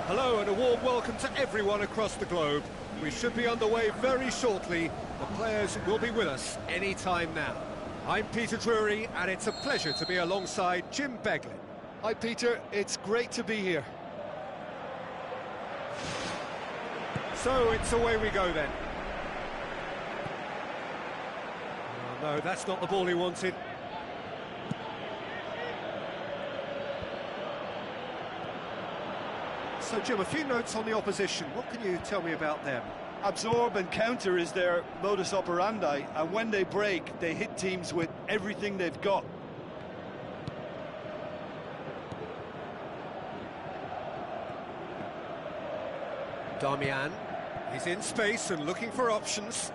Hello and a warm welcome to everyone across the globe. We should be underway very shortly. The players will be with us any time now. I'm Peter Drury and it's a pleasure to be alongside Jim Beglin. Hi Peter, it's great to be here. So it's away we go then. Oh, no, that's not the ball he wanted. So, Jim, a few notes on the opposition. What can you tell me about them? Absorb and counter is their modus operandi, and when they break, they hit teams with everything they've got. Damian, he's in space and looking for options.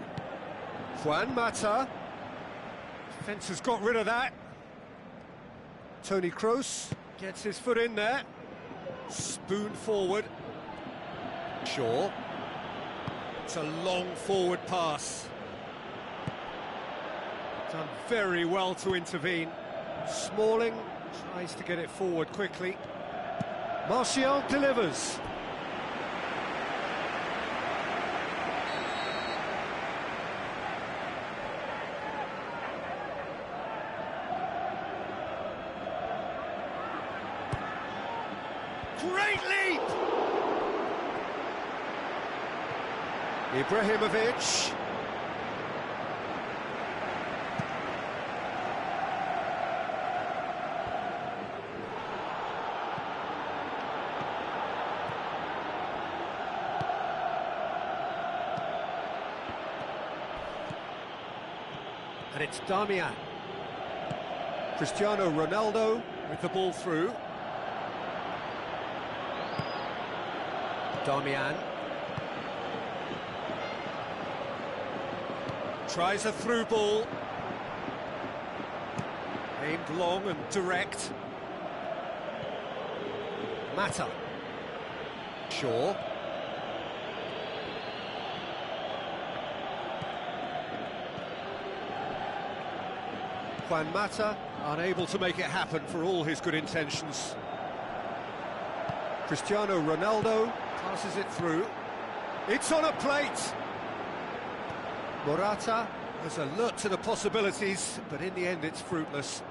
Juan Mata. Defence has got rid of that. Toni Kroos gets his foot in there. Spoon forward. Shaw. It's a long forward pass. Done very well to intervene. Smalling tries to get it forward quickly. Martial delivers. Great leap! Ibrahimovic. And it's Damian. Cristiano Ronaldo with the ball through. Damian tries a through ball. Aimed long and direct. Mata. Shaw. Juan Mata, unable to make it happen for all his good intentions. Cristiano Ronaldo passes it through. It's on a plate! Morata was alert to the possibilities, but in the end it's fruitless.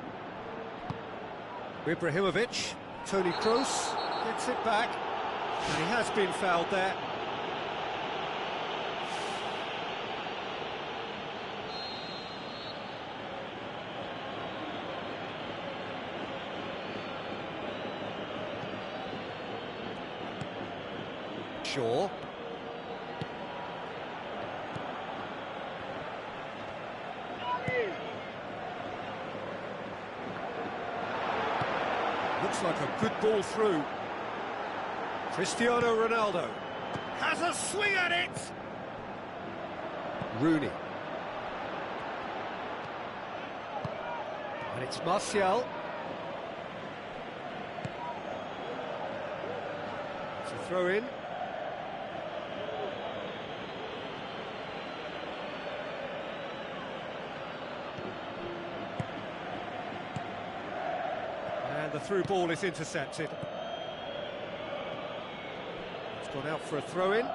Ibrahimovic, Toni Kroos, gets it back, and he has been fouled there. Shaw. Looks like a good ball through. Cristiano Ronaldo has a swing at it. Rooney. And it's Martial. It's a throw in. And the through ball is intercepted. It's gone out for a throw-in.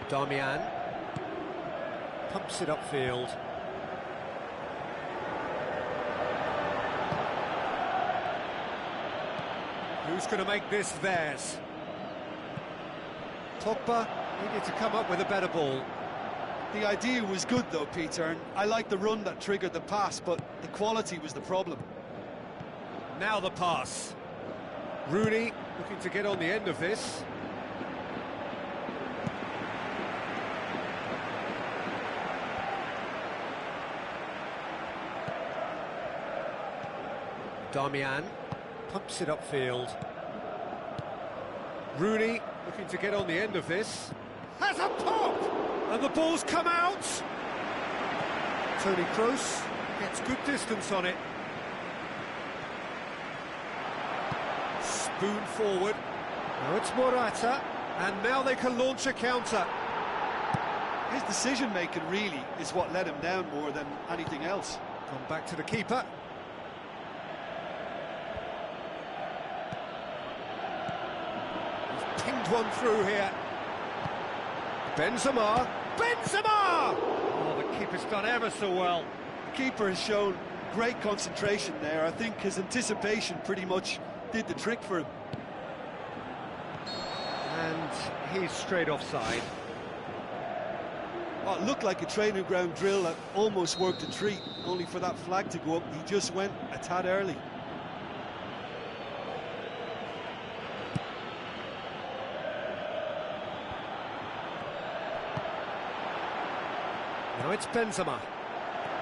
Damian pumps it upfield. Who's going to make this theirs? Pogba needed to come up with a better ball. The idea was good though, Peter, and I like the run that triggered the pass, but the quality was the problem. Now the pass. Rooney looking to get on the end of this. Damian pumps it upfield. Rooney looking to get on the end of this. Has a pop! And the ball's come out! Toni Kroos gets good distance on it. Spoon forward. Now it's Morata, and now they can launch a counter. His decision-making really is what let him down more than anything else. Gone back to the keeper. He's pinged one through here. Benzema! Benzema! Oh, the keeper's done ever so well. The keeper has shown great concentration there. I think his anticipation pretty much did the trick for him. And he's straight offside. Well, it looked like a training ground drill that almost worked a treat, only for that flag to go up. He just went a tad early. Now it's Benzema.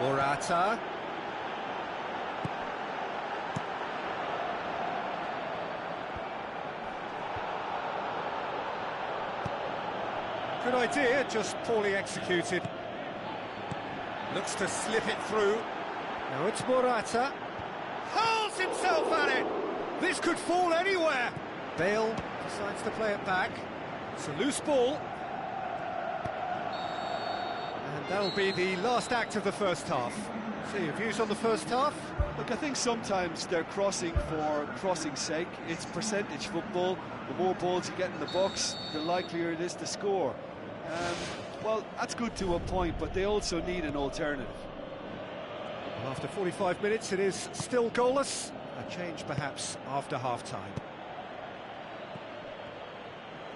Morata. Good idea, just poorly executed. Looks to slip it through. Now it's Morata. Hurls himself at it! This could fall anywhere! Bale decides to play it back. It's a loose ball. And that'll be the last act of the first half. So your views on the first half? Look, I think sometimes they're crossing for crossing's sake. It's percentage football. The more balls you get in the box, the likelier it is to score. Well, that's good to a point, but they also need an alternative. Well, after 45 minutes, it is still goalless. A change, perhaps, after half-time.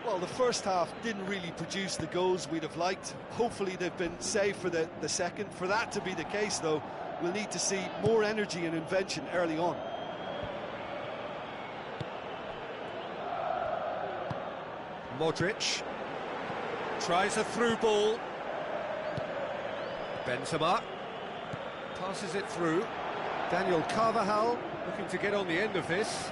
Well, the first half didn't really produce the goals we'd have liked. Hopefully they've been saved for the second. For that to be the case, though, we'll need to see more energy and invention early on. Modric tries a through ball. Benzema passes it through. Daniel Carvajal looking to get on the end of this.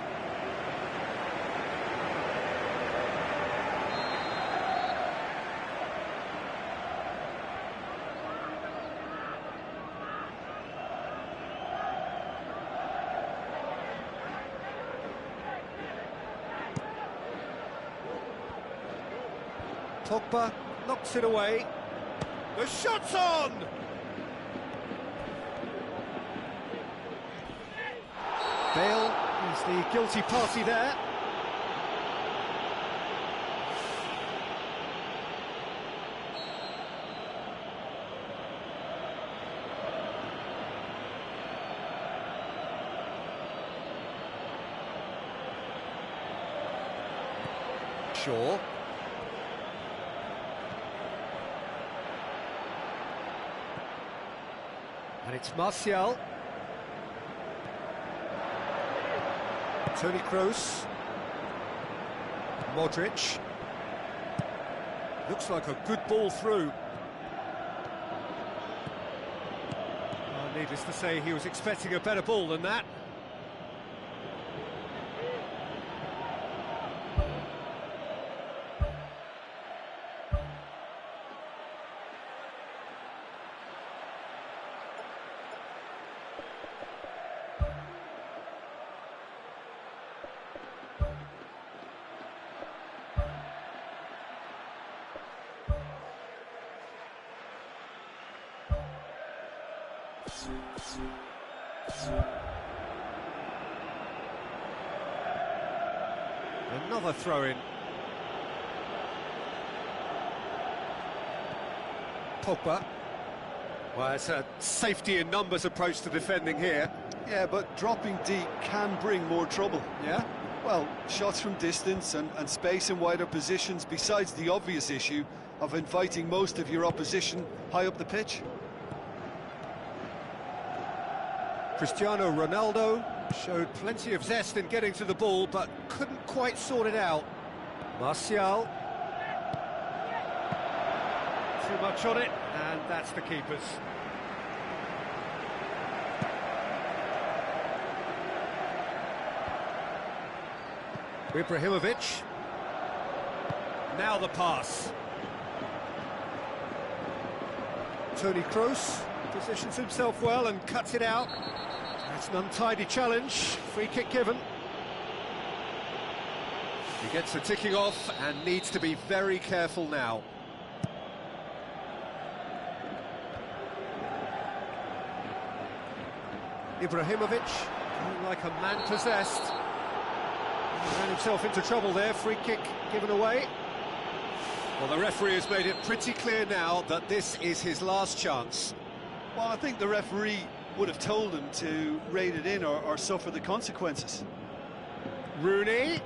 Pogba knocks it away. The shot's on! Bale is the guilty party there. Shaw. And it's Martial. Toni Kroos. Modric. Looks like a good ball through. Oh, needless to say, he was expecting a better ball than that. Another throw-in. Pogba. Well, it's a safety in numbers approach to defending here. Yeah, but dropping deep can bring more trouble. Yeah? Well, shots from distance and space in wider positions, besides the obvious issue of inviting most of your opposition high up the pitch. Cristiano Ronaldo showed plenty of zest in getting to the ball, but couldn't quite sort it out. Martial. Too much on it, and that's the keeper's. Ibrahimovic. Now the pass. Toni Kroos positions himself well and cuts it out. That's an untidy challenge. Free kick given. He gets the ticking off and needs to be very careful now. Ibrahimovic, looking like a man possessed. He ran himself into trouble there. Free kick given away. Well, the referee has made it pretty clear now that this is his last chance. Well, I think the referee would have told him to rein it in or suffer the consequences. Rooney.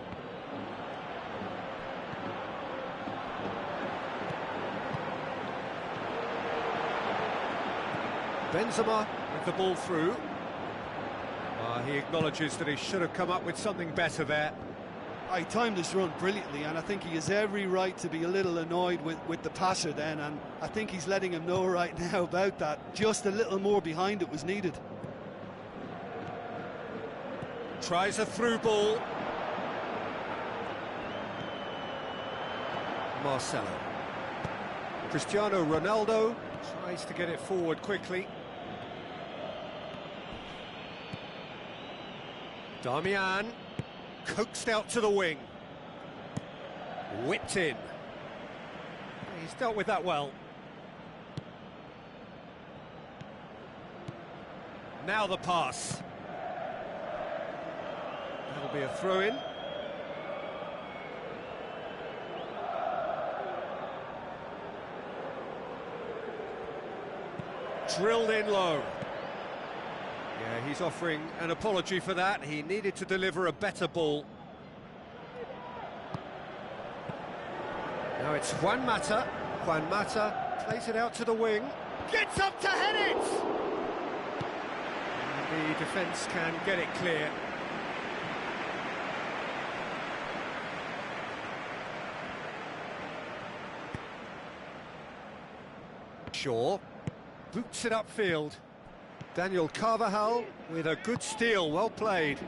Benzema with the ball through. He acknowledges that he should have come up with something better there. He timed his run brilliantly, and I think he has every right to be a little annoyed with the passer then, and I think he's letting him know right now about that. Just a little more behind it was needed. Tries a through ball. Marcelo. Cristiano Ronaldo tries to get it forward quickly. Damian, coaxed out to the wing. Whipped in. He's dealt with that well. Now the pass. That'll be a throw-in. Drilled in low. Yeah, he's offering an apology for that. He needed to deliver a better ball. Now it's Juan Mata. Juan Mata plays it out to the wing. Gets up to head it! And the defence can get it clear. Shaw boots it upfield. Daniel Carvajal with a good steal, well played.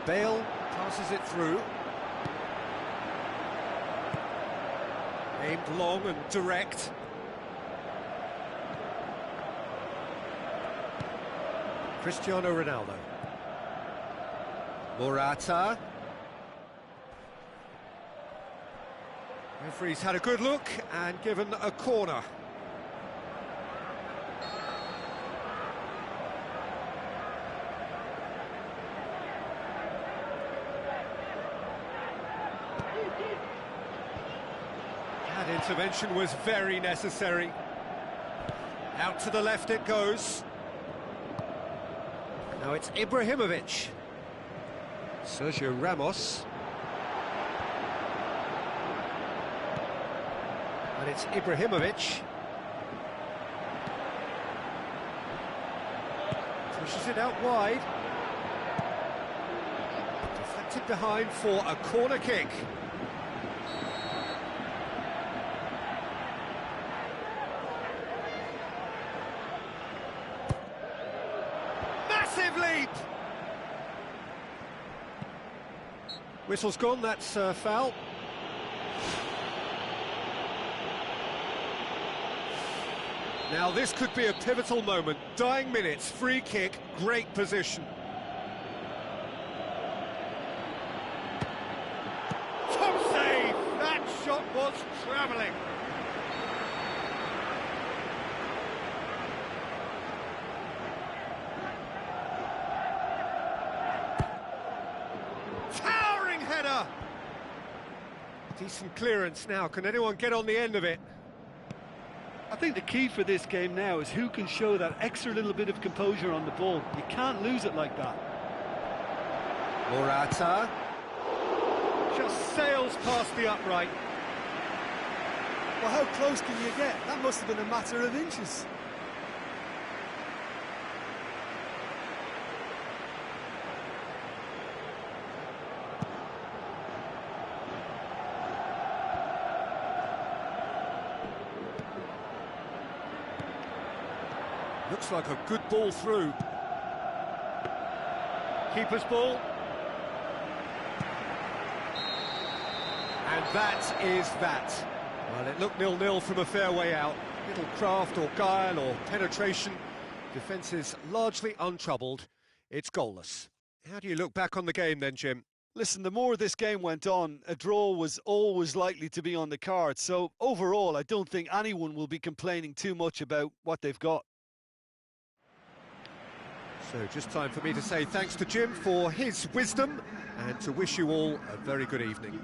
Bale passes it through. Aimed long and direct. Cristiano Ronaldo. Morata. Referee's had a good look and given a corner. That intervention was very necessary. Out to the left it goes. Now it's Ibrahimovic. Sergio Ramos. And it's Ibrahimovic. Pushes it out wide. Deflected behind for a corner kick. Massive leap! Whistle's gone, that's foul. Now this could be a pivotal moment. Dying minutes, free kick, great position. Top save! That shot was travelling. Towering header! Decent clearance now. Can anyone get on the end of it? I think the key for this game now is who can show that extra little bit of composure on the ball. You can't lose it like that. Morata just sails past the upright. Well, how close can you get? That must have been a matter of inches. Looks like a good ball through. Keeper's ball. And that is that. Well, it looked 0-0 from a fair way out. Little craft or guile or penetration. Defence is largely untroubled. It's goalless. How do you look back on the game then, Jim? Listen, the more this game went on, a draw was always likely to be on the card. So overall, I don't think anyone will be complaining too much about what they've got. So just time for me to say thanks to Jim for his wisdom and to wish you all a very good evening.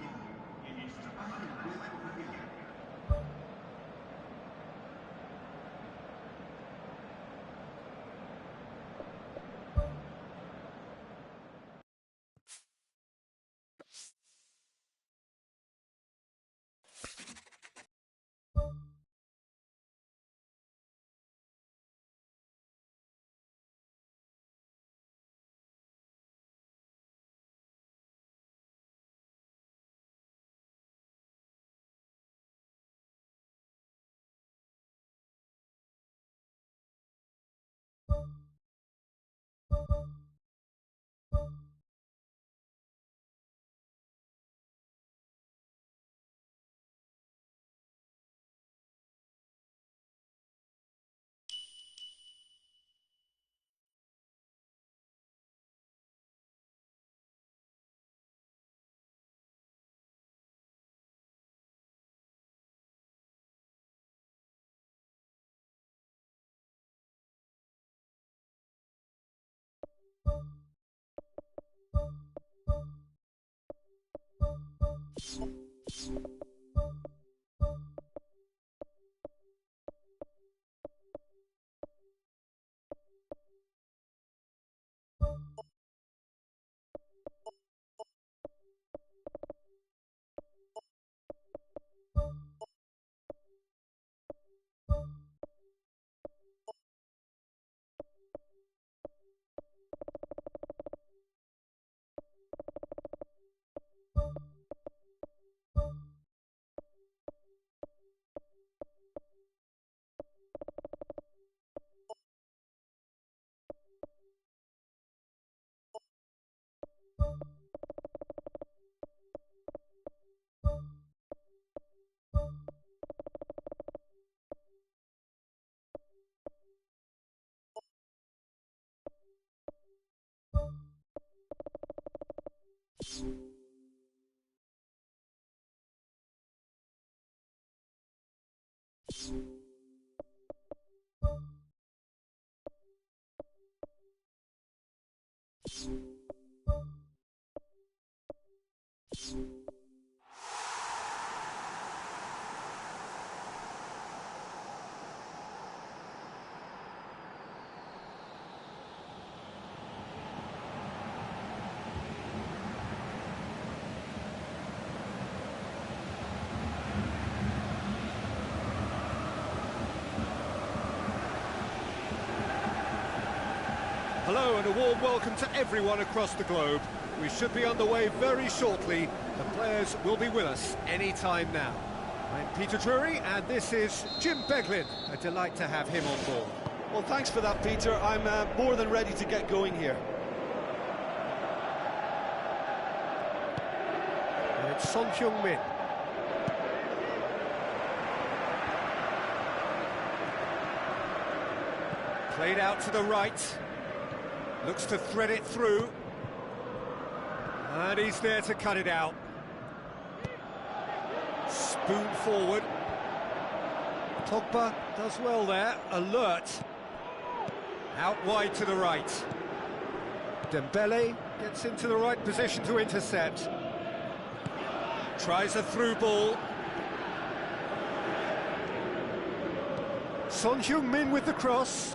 Hello and a warm welcome to everyone across the globe. We should be underway very shortly. The players will be with us any time now. I'm Peter Drury and this is Jim Beglin. A delight to have him on board. Well, thanks for that, Peter. I'm more than ready to get going here. And it's Son Heung-min. Played out to the right. Looks to thread it through. And he's there to cut it out. Spoon forward. Pogba does well there, alert. Out wide to the right. Dembele gets into the right position to intercept. Tries a through ball. Son Heung-min with the cross.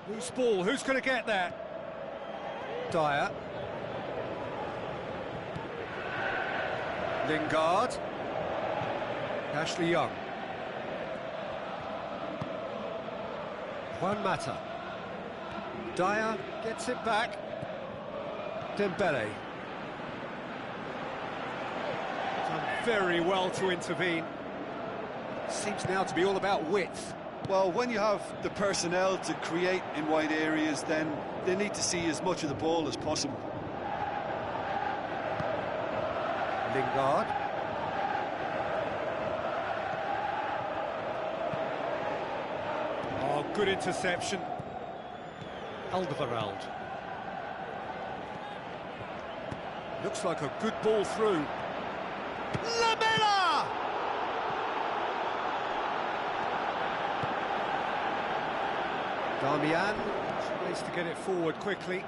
Loose ball, who's going to get that? Dyer. Lingard. Ashley Young. Juan Mata. Dyer gets it back. Dembele. Done very well to intervene. Seems now to be all about width. Well, when you have the personnel to create in wide areas, then they need to see as much of the ball as possible. Lingard. Oh, good interception. Alderweireld. Looks like a good ball through. Lamela! Darmian tries to get it forward quickly.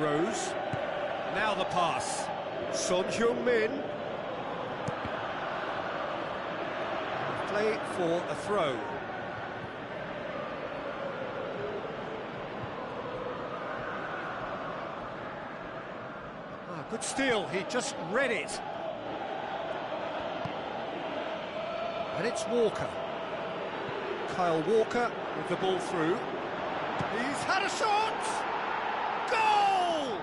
Rose. Now the pass. Son Heung-min. Play for a throw. Good steal, he just read it. And it's Walker. Kyle Walker with the ball through. He's had a shot! Goal!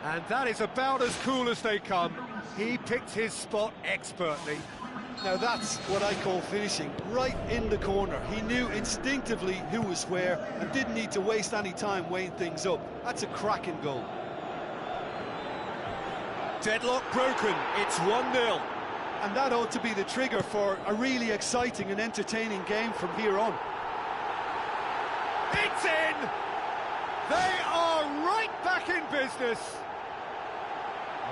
And that is about as cool as they come. He picked his spot expertly. Now that's what I call finishing, right in the corner. He knew instinctively who was where and didn't need to waste any time weighing things up. That's a cracking goal. Deadlock broken, it's 1-0. And that ought to be the trigger for a really exciting and entertaining game from here on. It's in! They are right back in business.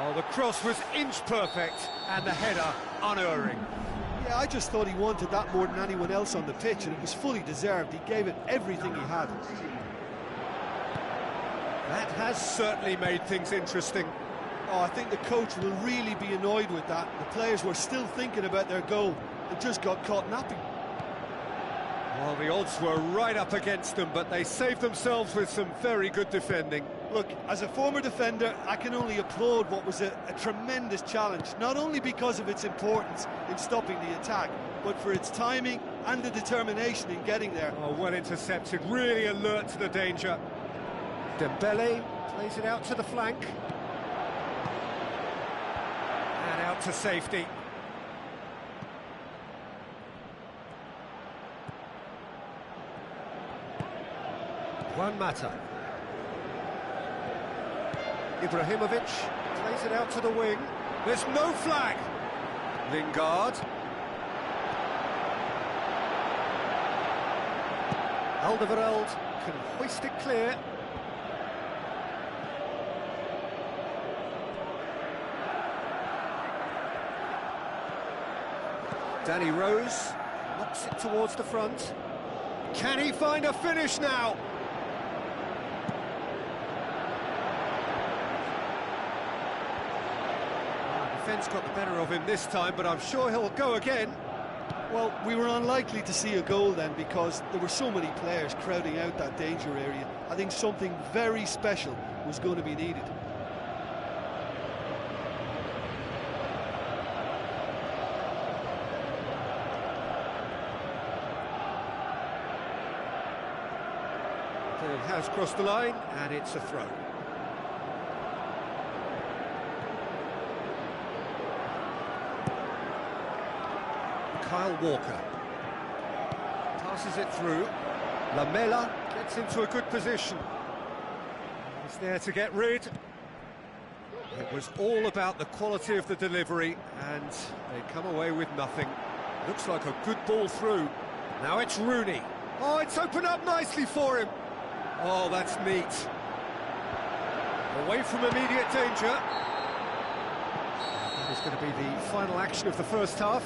Oh, the cross was inch perfect and the header unerring. Yeah, I just thought he wanted that more than anyone else on the pitch, and it was fully deserved. He gave it everything he had. That has certainly made things interesting. Oh, I think the coach will really be annoyed with that. The players were still thinking about their goal and just got caught napping. Well, the odds were right up against them, but they saved themselves with some very good defending. Look, as a former defender, I can only applaud what was a tremendous challenge, not only because of its importance in stopping the attack, but for its timing and the determination in getting there. Oh, well intercepted, really alert to the danger. Dembele plays it out to the flank. And out to safety. Juan Mata. Ibrahimovic plays it out to the wing. There's no flag. Lingard. Alderweireld can hoist it clear. Danny Rose knocks it towards the front. Can he find a finish now? Defence got the better of him this time, but I'm sure he'll go again. Well, we were unlikely to see a goal then because there were so many players crowding out that danger area. I think something very special was going to be needed. It has crossed the line, and it's a throw. Kyle Walker passes it through. Lamela gets into a good position. He's there to get rid. It was all about the quality of the delivery, and they come away with nothing. Looks like a good ball through. Now it's Rooney. Oh, it's opened up nicely for him. Oh, that's neat. Away from immediate danger. That is going to be the final action of the first half.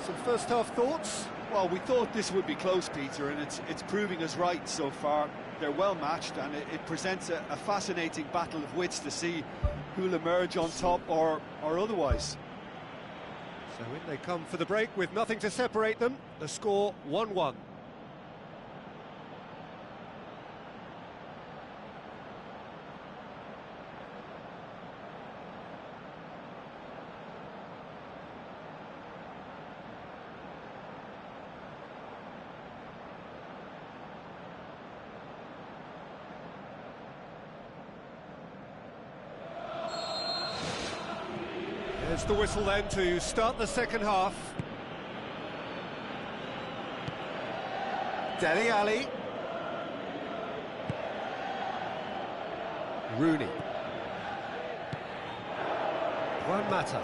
Some first half thoughts? Well, we thought this would be close, Peter, and it's proving us right so far. They're well matched, and it presents a fascinating battle of wits to see who'll emerge on top or otherwise. So in they come for the break with nothing to separate them. The score 1-1. There's the whistle then to start the second half. Dele Alli. Rooney. Juan Mata.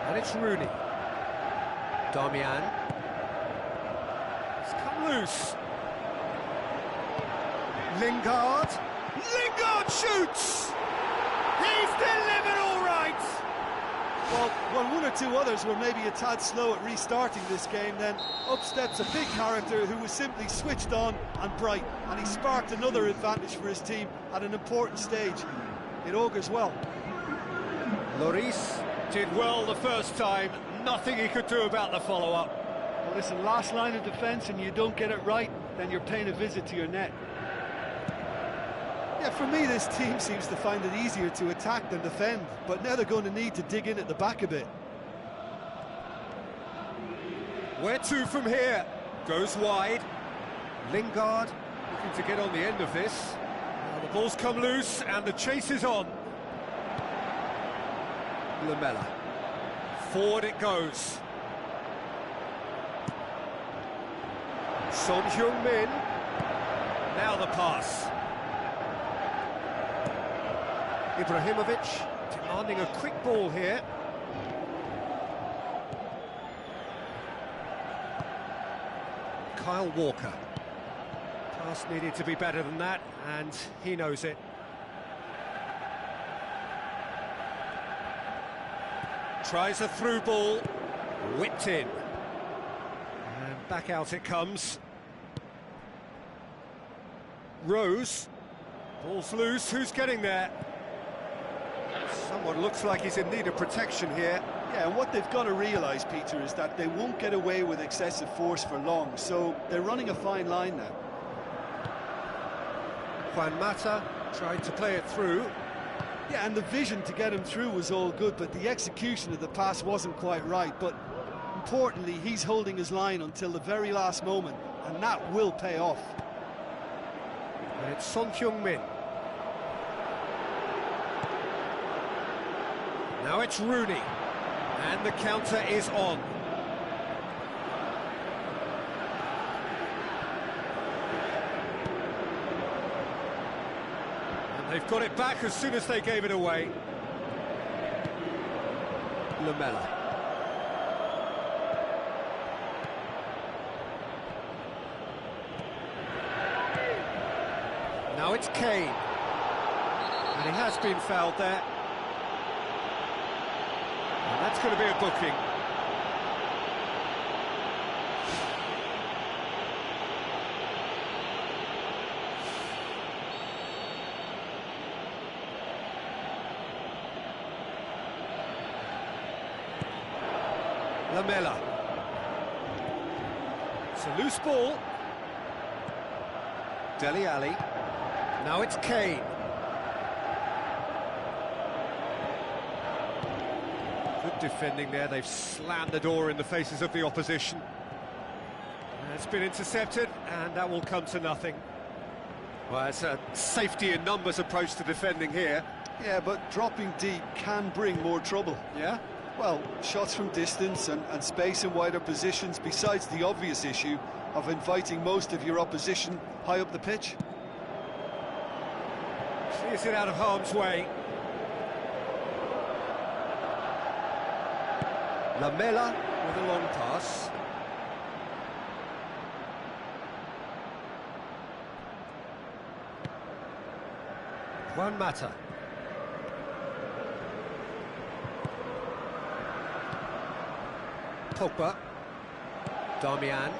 And it's Rooney. Darmian. It's come loose. Lingard. Lingard shoots! He's delivered all right! Well, when one or two others were maybe a tad slow at restarting this game, then up steps a big character who was simply switched on and bright, and he sparked another advantage for his team at an important stage. It augurs well. Lloris did well the first time, nothing he could do about the follow-up. Well, listen, last line of defence and you don't get it right, then you're paying a visit to your net. Yeah, for me, this team seems to find it easier to attack than defend, but now they're going to need to dig in at the back a bit. Where to from here? Goes wide. Lingard looking to get on the end of this. Now the ball's come loose and the chase is on. Lamela. Forward it goes. Son Heung-min. Now the pass. Ibrahimovic demanding a quick ball here. Kyle Walker. Pass needed to be better than that, and he knows it. Tries a through ball, whipped in. And back out it comes. Rose. Ball's loose, who's getting there? Someone looks like he's in need of protection here. Yeah, and what they've got to realise, Peter, is that they won't get away with excessive force for long, so they're running a fine line now. Juan Mata tried to play it through. Yeah, and the vision to get him through was all good, but the execution of the pass wasn't quite right. But importantly, he's holding his line until the very last moment, and that will pay off. And it's Son Heung-min. Now it's Rooney, and the counter is on. They've got it back as soon as they gave it away. Lamela. Now it's Kane. And he has been fouled there. And that's going to be a booking. Lamela. It's a loose ball. Dele Alli. Now it's Kane. Good defending there. They've slammed the door in the faces of the opposition. It's been intercepted, and that will come to nothing. Well, it's a safety in numbers approach to defending here. Yeah, but dropping deep can bring more trouble. Yeah? Well, shots from distance and space in wider positions, besides the obvious issue of inviting most of your opposition high up the pitch. Clears it out of harm's way. Lamela with a long pass. Juan Mata. Pogba. Darmian.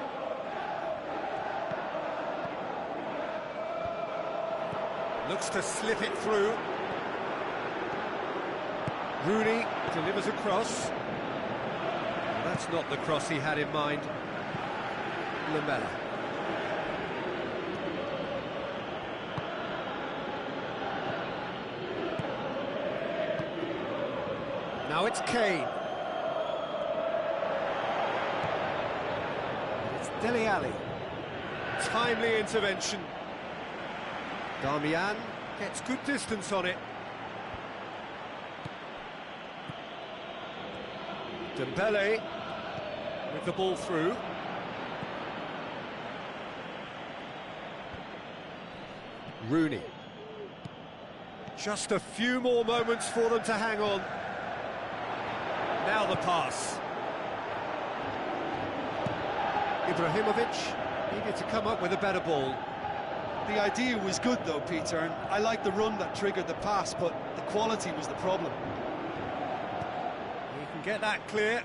Looks to slip it through. Rooney delivers a cross. That's not the cross he had in mind. Lamela. Now it's Kane. It's Dele Alli. Timely intervention. Darmian gets good distance on it. Dembele with the ball through. Rooney. Just a few more moments for them to hang on. Now the pass. Ibrahimovic needed to come up with a better ball. The idea was good though, Peter, and I like the run that triggered the pass, but the quality was the problem. He can get that clear.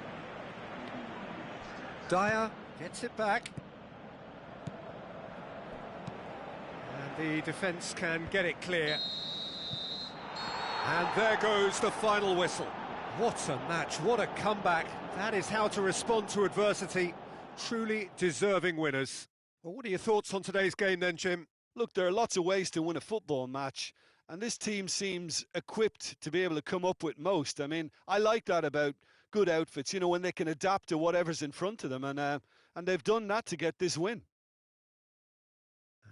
Dyer gets it back. And the defence can get it clear. And there goes the final whistle. What a match, what a comeback. That is how to respond to adversity. Truly deserving winners. Well, what are your thoughts on today's game then, Jim? Look, there are lots of ways to win a football match, and this team seems equipped to be able to come up with most. I mean, I like that about good outfits, you know, when they can adapt to whatever's in front of them, and they've done that to get this win.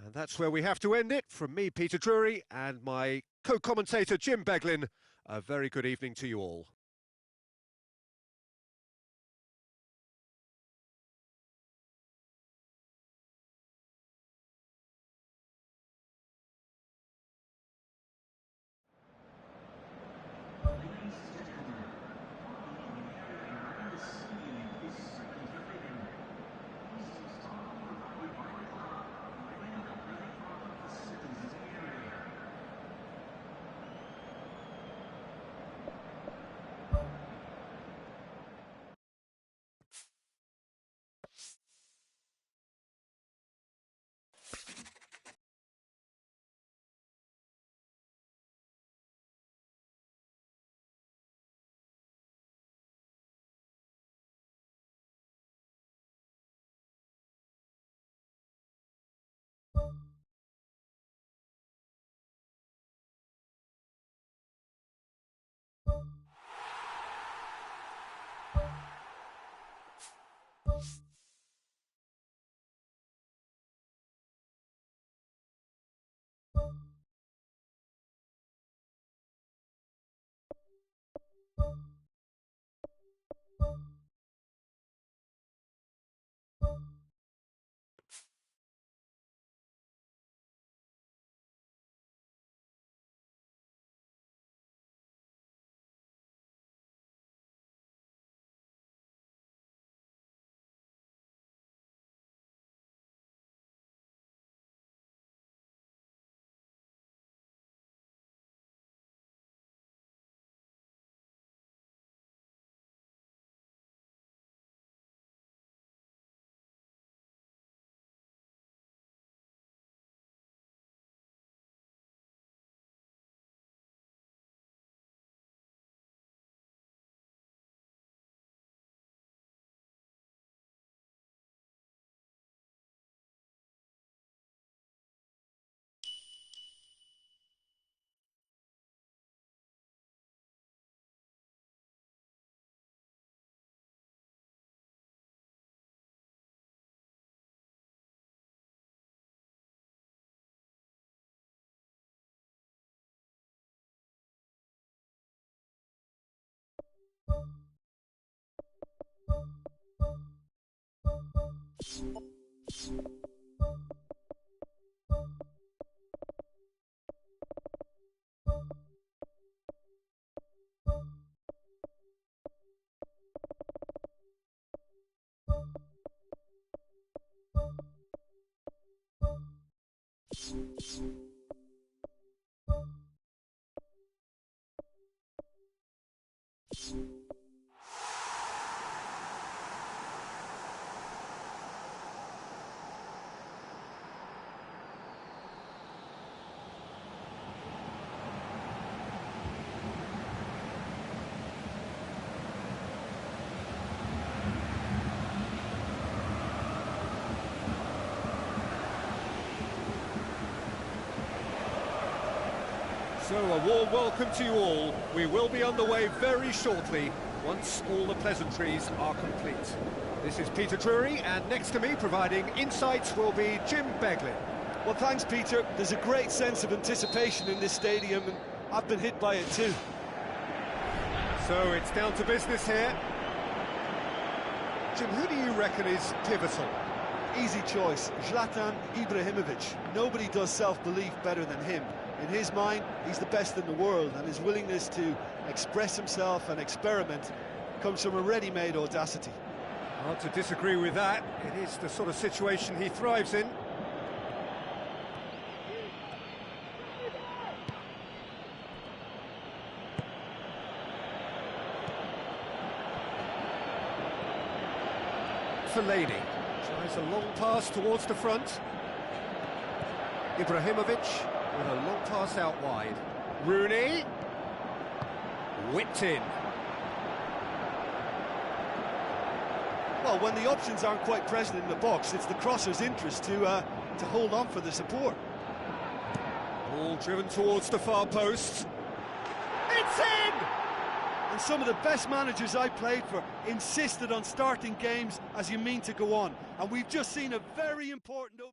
And that's where we have to end it. From me, Peter Drury, and my co-commentator, Jim Beglin, a very good evening to you all. So a warm welcome to you all. We will be underway very shortly, once all the pleasantries are complete. This is Peter Drury, and next to me, providing insights, will be Jim Beglin. Well, thanks, Peter. There's a great sense of anticipation in this stadium, and I've been hit by it too. So it's down to business here. Jim, who do you reckon is pivotal? Easy choice, Zlatan Ibrahimovic. Nobody does self-belief better than him. In his mind, he's the best in the world, and his willingness to express himself and experiment comes from a ready-made audacity. Hard to disagree with that. It is the sort of situation he thrives in. Fellaini tries a long pass towards the front. Ibrahimovic with a long pass out wide. Rooney whipped in. Well, when the options aren't quite present in the box, it's the crosser's interest to hold on for the support. Ball driven towards the far post. It's in! And some of the best managers I played for insisted on starting games as you mean to go on. And we've just seen a very important opening.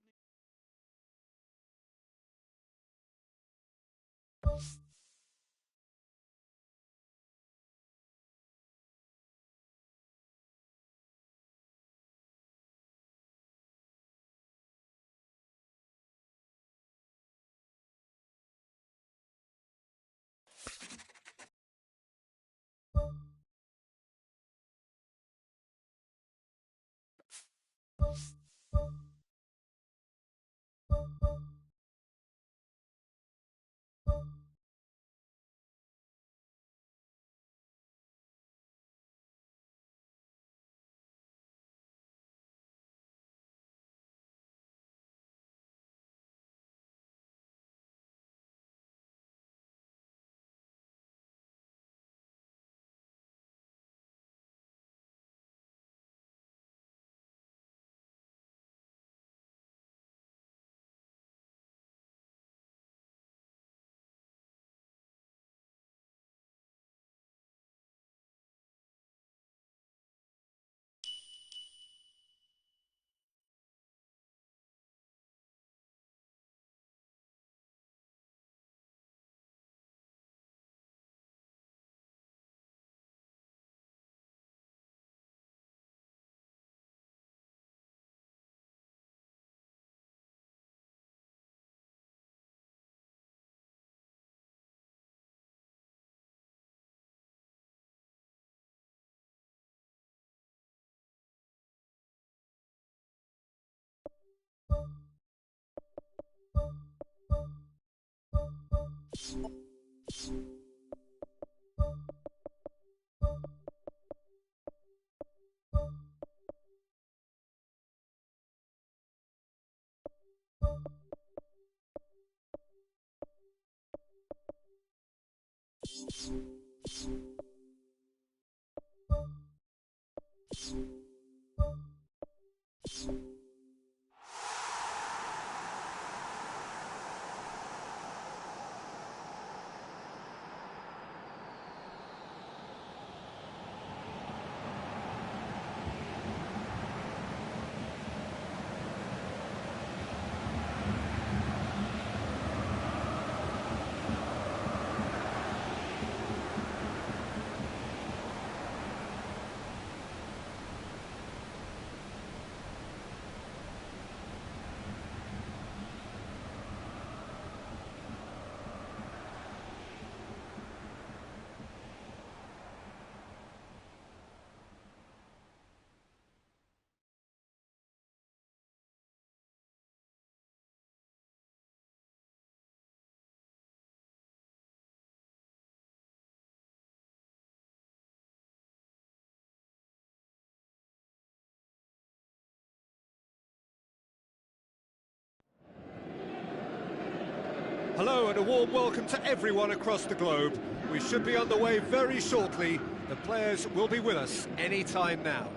Hello and a warm welcome to everyone across the globe. We should be underway very shortly. The players will be with us any time now.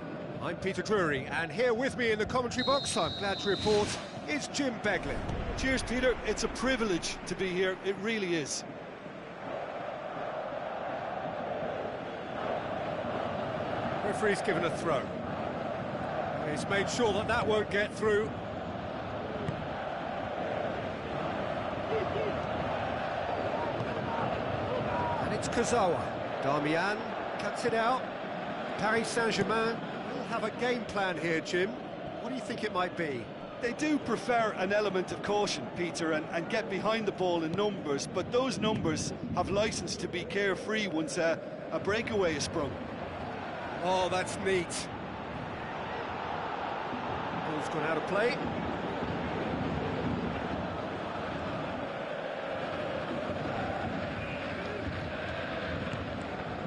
I'm Peter Drury, and here with me in the commentary box, I'm glad to report, is Jim Beglin. Cheers, Peter. It's a privilege to be here. It really is. Referee's given a throw. He's made sure that that won't get through. And it's Kurzawa. Darmian cuts it out. Paris Saint-Germain will have a game plan here, Jim. What do you think it might be? They do prefer an element of caution, Peter, and get behind the ball in numbers, but those numbers have licence to be carefree once a breakaway is sprung. Oh, that's neat. Ball's gone out of play.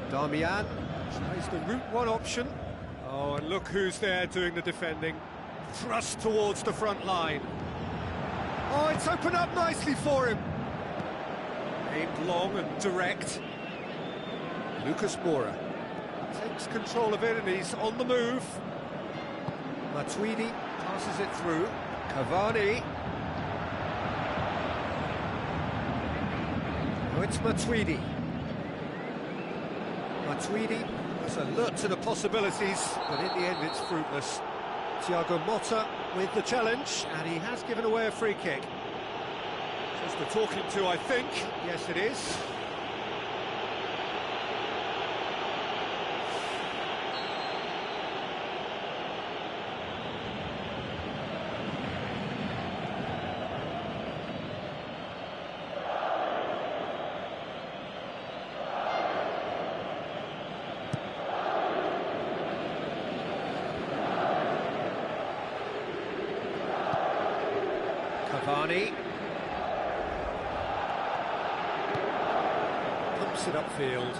Darmian tries the route one option. Oh, and look who's there doing the defending. Thrust towards the front line. Oh, it's opened up nicely for him. Aimed long and direct. Lucas Moura takes control of it and he's on the move. Matuidi passes it through. Cavani. Oh, it's Matuidi. Matuidi was alert to the possibilities, but in the end it's fruitless. Thiago Motta with the challenge, and he has given away a free kick. Just the talking to, I think. Yes, it is. Cavani pumps it upfield,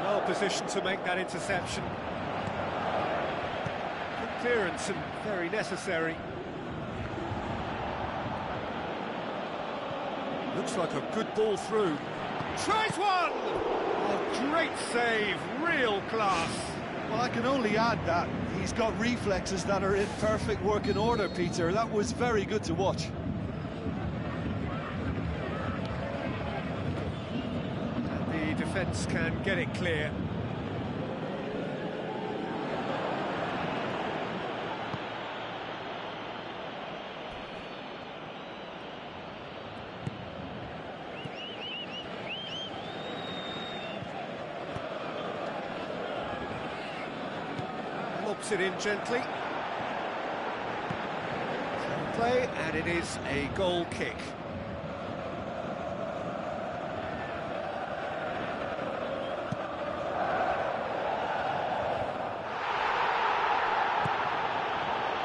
well positioned to make that interception. Good clearance and very necessary. Looks like a good ball through. Tries one! Oh, great save, real class. Well, I can only add that he's got reflexes that are in perfect working order, Peter. That was very good to watch. Defence can get it clear. Lobs it in gently. Play, and it is a goal kick.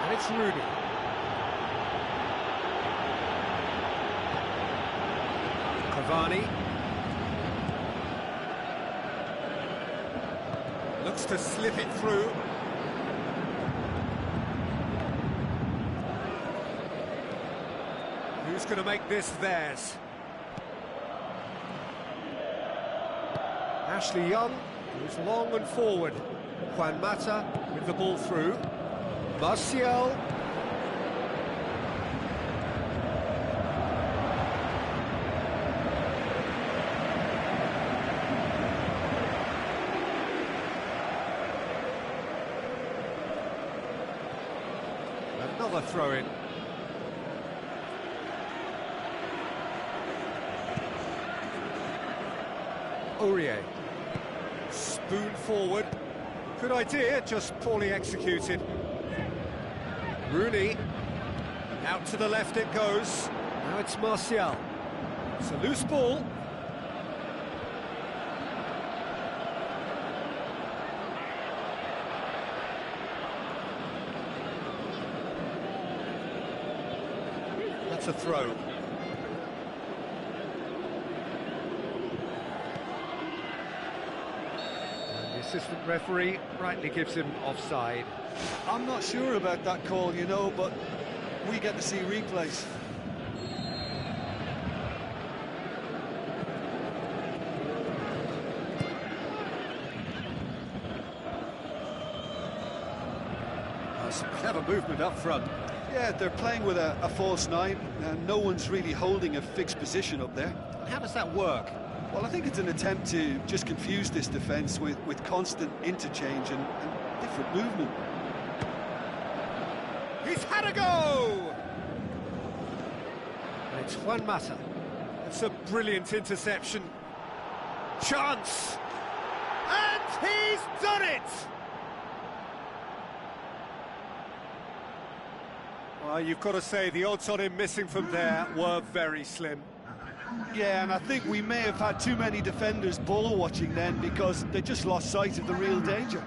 And it's Rooney. Cavani. Looks to slip it through. Who's going to make this theirs? Ashley Young moves long and forward. Juan Mata with the ball through. Martial. Another throw-in. Aurier. Spoon forward. Good idea, just poorly executed. Rooney, out to the left it goes. Now it's Martial. It's a loose ball. That's a throw. And the assistant referee rightly gives him offside. I'm not sure about that call, you know, but we get to see replays. Clever movement up front. Yeah, they're playing with a false nine, and no one's really holding a fixed position up there. How does that work? Well, I think it's an attempt to just confuse this defence with constant interchange and different movement. He's had a go! And it's Juan Mata. It's a brilliant interception. Chance! And he's done it! Well, you've got to say the odds on him missing from there were very slim. Yeah, and I think we may have had too many defenders ball watching then because they just lost sight of the real danger.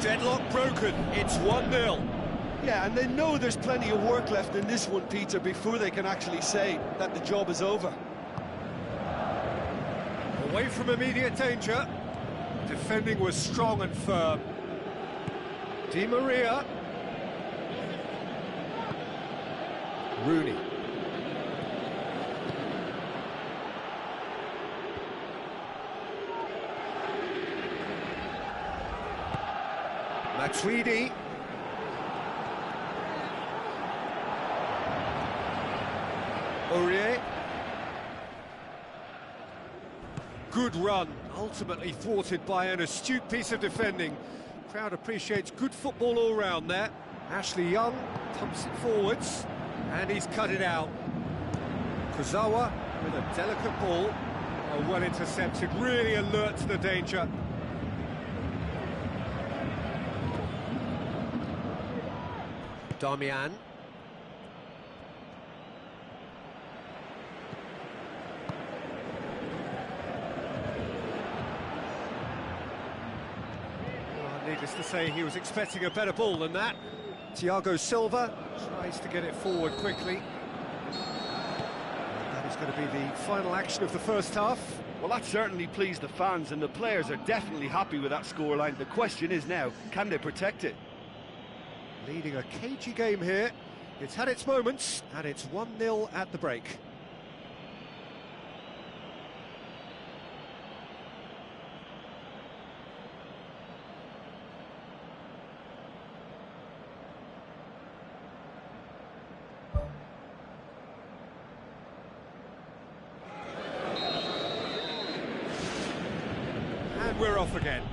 Deadlock broken, it's 1-0. Yeah, and they know there's plenty of work left in this one, Peter, before they can actually say that the job is over. Away from immediate danger. Defending was strong and firm. Di Maria. Rooney. Matuidi. Aurier. Good run, ultimately thwarted by an astute piece of defending. Crowd appreciates good football all round there. Ashley Young pumps it forwards, and he's cut it out. Kurzawa with a delicate ball. Oh, well intercepted, really alert to the danger. Damian. Needless to say, he was expecting a better ball than that. Thiago Silva tries to get it forward quickly. And that is going to be the final action of the first half. Well, that certainly pleased the fans, and the players are definitely happy with that scoreline. The question is now, can they protect it? Leading a cagey game here. It's had its moments, and it's 1-0 at the break. And we're off again.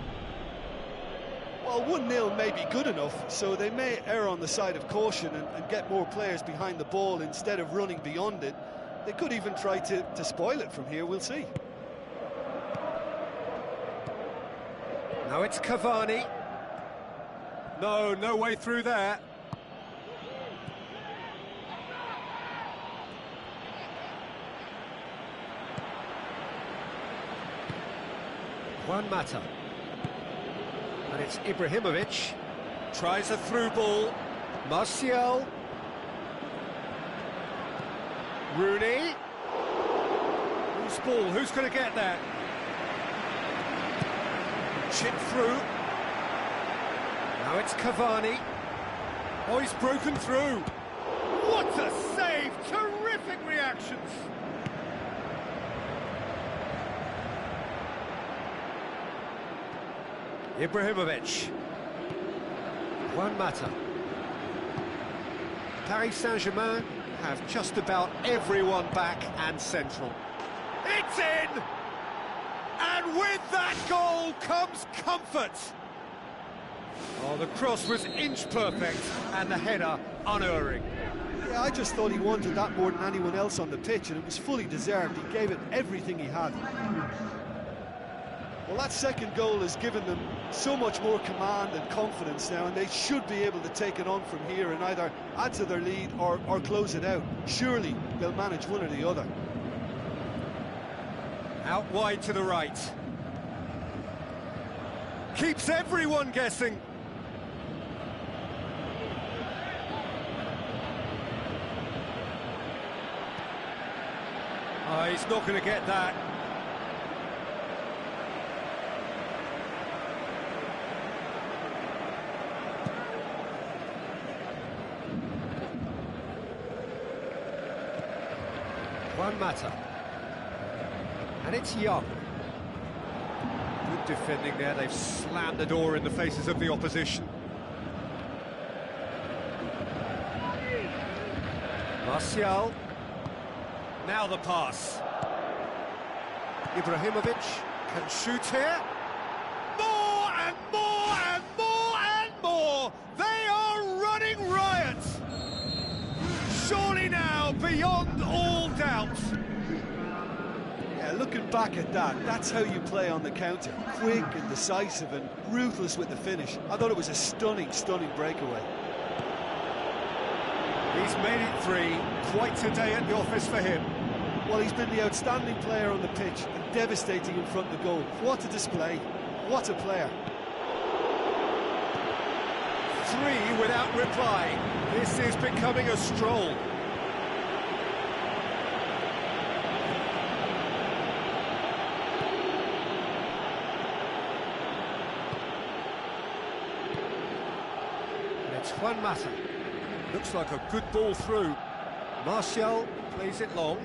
Well, 1-0 may be good enough, so they may err on the side of caution and get more players behind the ball instead of running beyond it. They could even try to spoil it from here, we'll see. Now it's Cavani. No way through there. Juan Mata. And it's Ibrahimovic. Tries a through ball. Martial. Rooney. Who's ball? Who's going to get that? Chip through. Now it's Cavani. Oh, he's broken through. What a save! Terrific reactions. Ibrahimovic. Juan Mata. Paris Saint-Germain have just about everyone back and central. It's in! And with that goal comes comfort. Oh, the cross was inch perfect and the header unerring. Yeah, I just thought he wanted that more than anyone else on the pitch, and it was fully deserved. He gave it everything he had. Well, that second goal has given them so much more command and confidence now, and they should be able to take it on from here and either add to their lead or close it out. Surely they'll manage one or the other. Out wide to the right. Keeps everyone guessing. Oh, he's not going to get that. Juan Mata. And it's Young. Good defending there, they've slammed the door in the faces of the opposition. Martial. Now the pass. Ibrahimovic can shoot here. More and more and more and more! They are running riot! Surely now, beyond all doubt. Yeah, looking back at that, that's how you play on the counter. Quick and decisive and ruthless with the finish. I thought it was a stunning, stunning breakaway. He's made it 3. Quite a day at the office for him. Well, he's been the outstanding player on the pitch and devastating in front of the goal. What a display. What a player. 3 without reply. This is becoming a stroll. And it's Juan Mata. Looks like a good ball through. Martial plays it long.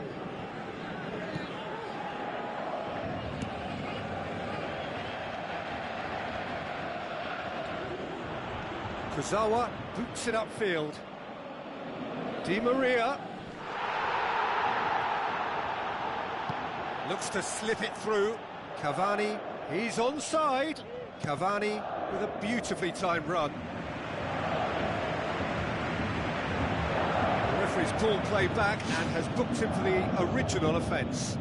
Kurzawa boots it upfield. Di Maria looks to slip it through. Cavani, he's onside. Cavani with a beautifully timed run. The referee's called play back and has booked him for the original offence.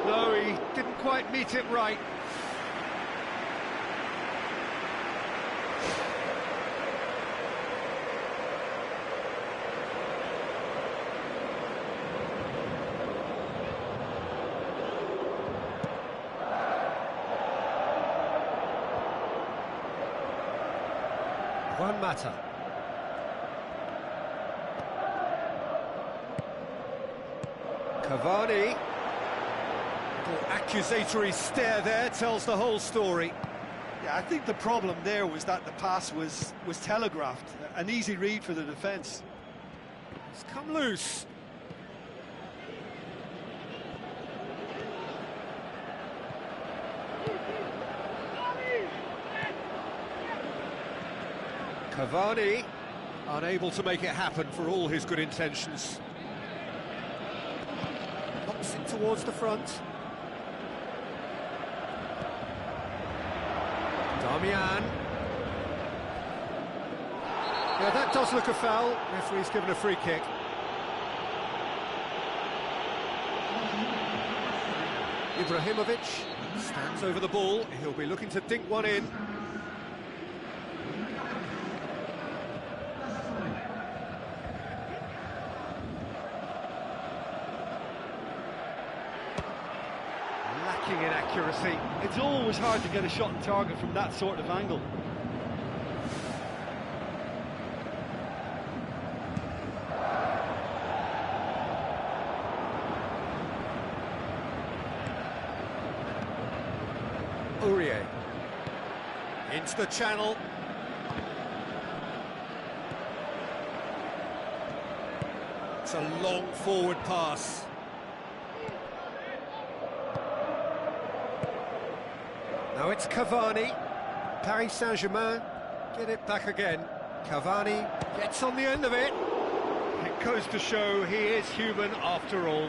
No, he didn't quite meet it right. Juan Mata. Cavani. Accusatory stare there tells the whole story. Yeah, I think the problem there was that the pass was telegraphed. An easy read for the defence. It's come loose. Cavani, unable to make it happen for all his good intentions. Knocks it towards the front. Damian. Yeah, that does look a foul. Referee's given a free kick. Ibrahimovic stands over the ball. He'll be looking to dink one in. Lacking in accuracy. It's always hard to get a shot on target from that sort of angle. Aurier into the channel. It's a long forward pass. Now it's Cavani. Paris Saint-Germain get it back again. Cavani gets on the end of it. It goes to show he is human after all.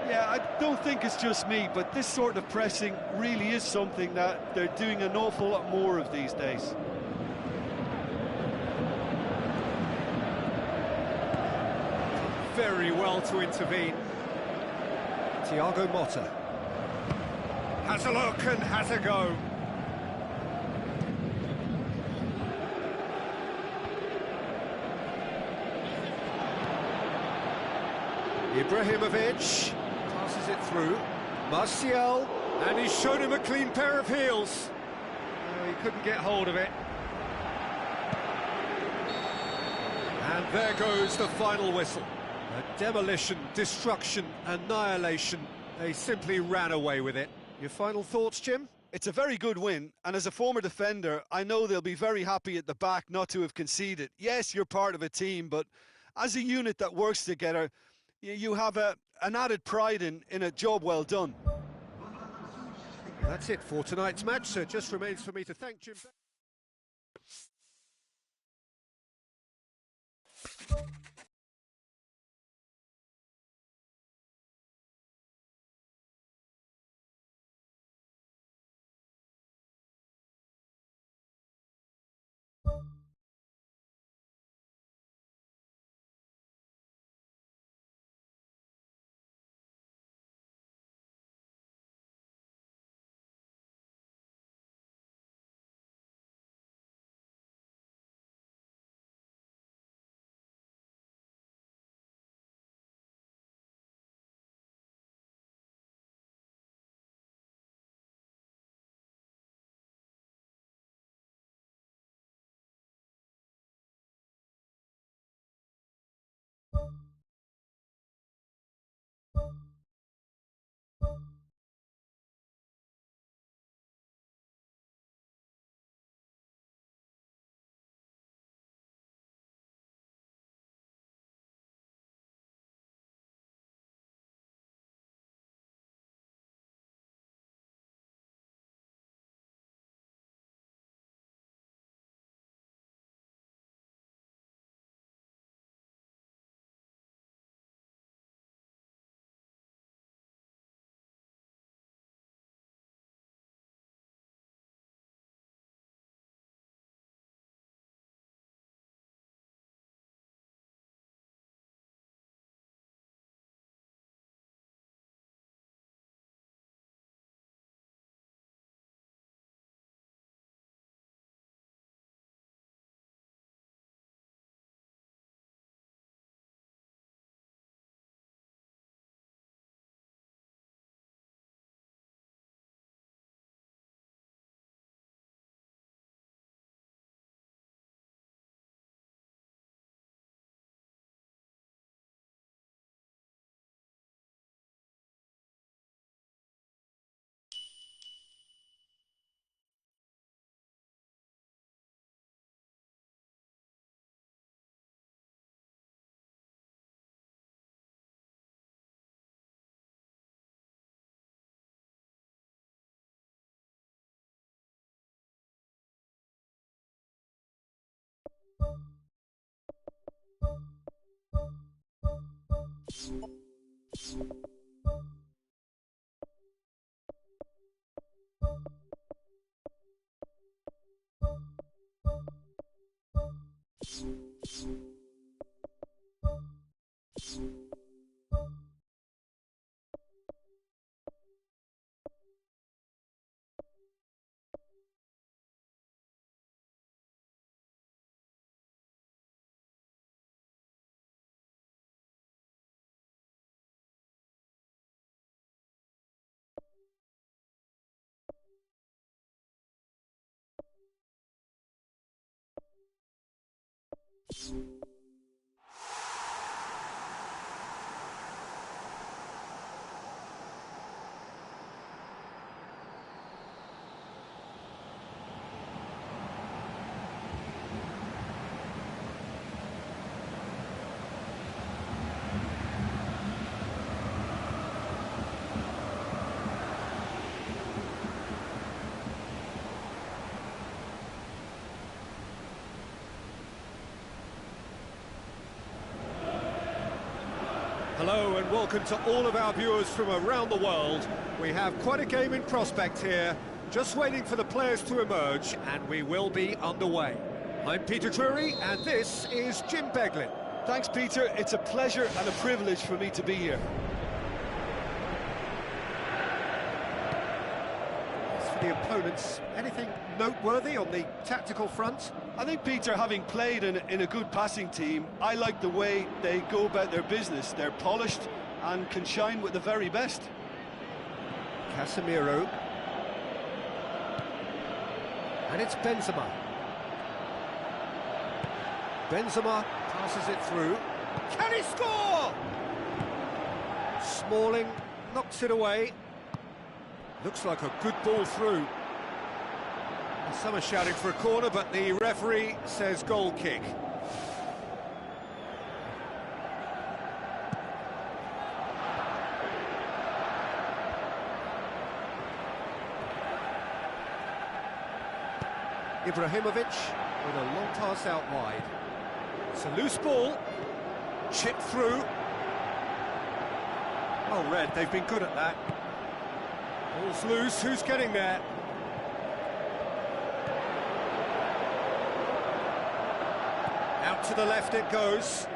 Yeah, I don't think it's just me, but this sort of pressing really is something that they're doing an awful lot more of these days. Very well to intervene. Thiago Motta has a look and has a go. Ibrahimovic passes it through. Martial, and he's shown him a clean pair of heels. couldn't get hold of it. And there goes the final whistle. A demolition, destruction, annihilation. They simply ran away with it. Your final thoughts, Jim? It's a very good win, and as a former defender, I know they'll be very happy at the back not to have conceded. Yes, you're part of a team, but as a unit that works together, you have an added pride in a job well done. That's it for tonight's match, so it just remains for me to thank Jim. Hello and welcome to all of our viewers from around the world. We have quite a game in prospect here, just waiting for the players to emerge, and we will be underway. I'm Peter Drury, and this is Jim Beglin. Thanks, Peter. It's a pleasure and a privilege for me to be here. As for the opponents, anything noteworthy on the tactical front? I think, Peter, having played in a good passing team, I like the way they go about their business. They're polished and can shine with the very best. Casemiro. And it's Benzema. Benzema passes it through. Can he score? Smalling knocks it away. Looks like a good ball through. Some are shouting for a corner, but the referee says goal kick. Ibrahimovic with a long pass out wide. It's a loose ball, chipped through. Oh, Red, they've been good at that. Ball's loose, who's getting there? Out to the left it goes.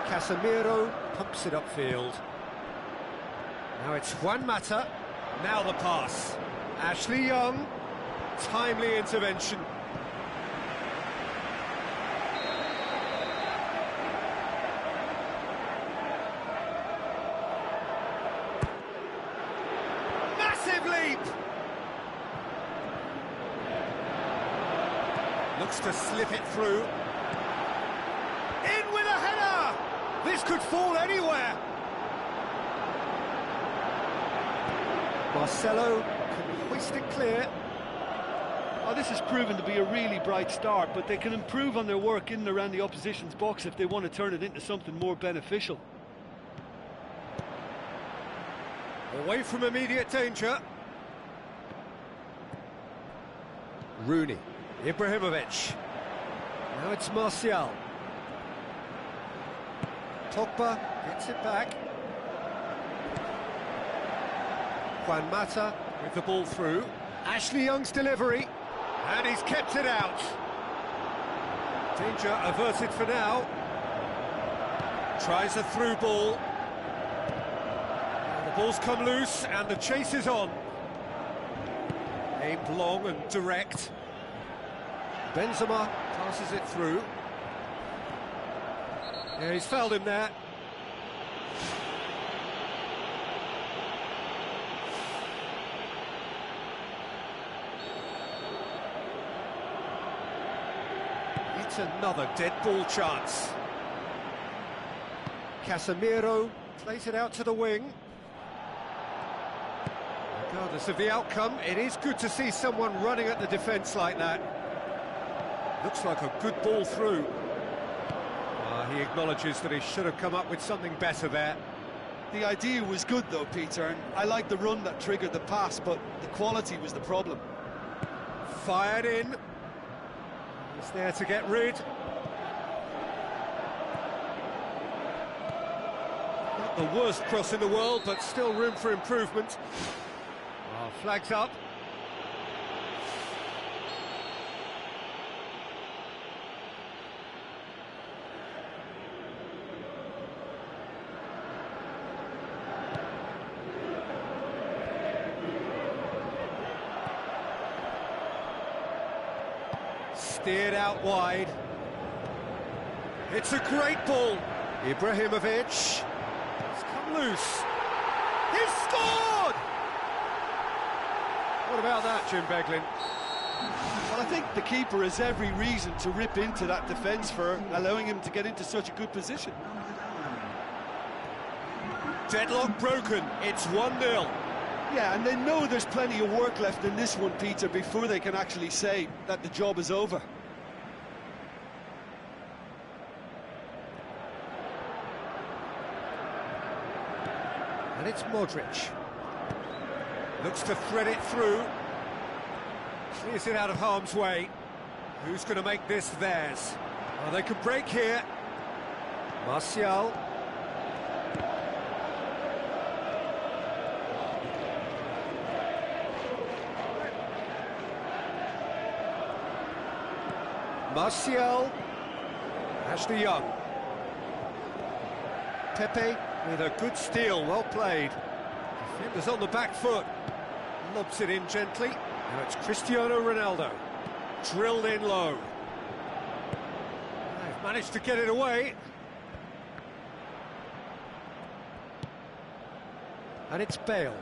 Casemiro pumps it upfield. Now it's Juan Mata. Now the pass. Ashley Young. Timely intervention. Massive leap! Looks to slip it through. In with a header! This could fall anywhere. Marcelo can hoist it clear. Oh, this has proven to be a really bright start, but they can improve on their work in and around the opposition's box if they want to turn it into something more beneficial. Away from immediate danger. Rooney, Ibrahimovic. Now it's Martial. Pogba gets it back. Juan Mata with the ball through. Ashley Young's delivery. And he's kept it out. Danger averted for now. Tries a through ball. And the ball's come loose and the chase is on. Aimed long and direct. Benzema passes it through. Yeah, he's fouled him there. It's another dead ball chance. Casemiro plays it out to the wing. Regardless of the outcome, it is good to see someone running at the defence like that. Looks like a good ball through. He acknowledges that he should have come up with something better there. The idea was good though, Peter, and I like the run that triggered the pass, but the quality was the problem. Fired in. He's there to get rid. Not the worst cross in the world, but still room for improvement. Flags up. Steered out wide. It's a great ball. Ibrahimovic. It's come loose. He's scored! What about that, Jim Beglin? Well, I think the keeper has every reason to rip into that defence for allowing him to get into such a good position. Deadlock broken. It's 1-0. Yeah, and they know there's plenty of work left in this one, Peter, before they can actually say that the job is over. And it's Modric. Looks to thread it through. Clears it out of harm's way. Who's going to make this theirs? Oh, they could break here. Martial. Martial. Ashley Young. Pepe with a good steal, well played. Defenders on the back foot. Lobs it in gently. Now it's Cristiano Ronaldo. Drilled in low. They've managed to get it away. And it's Bale.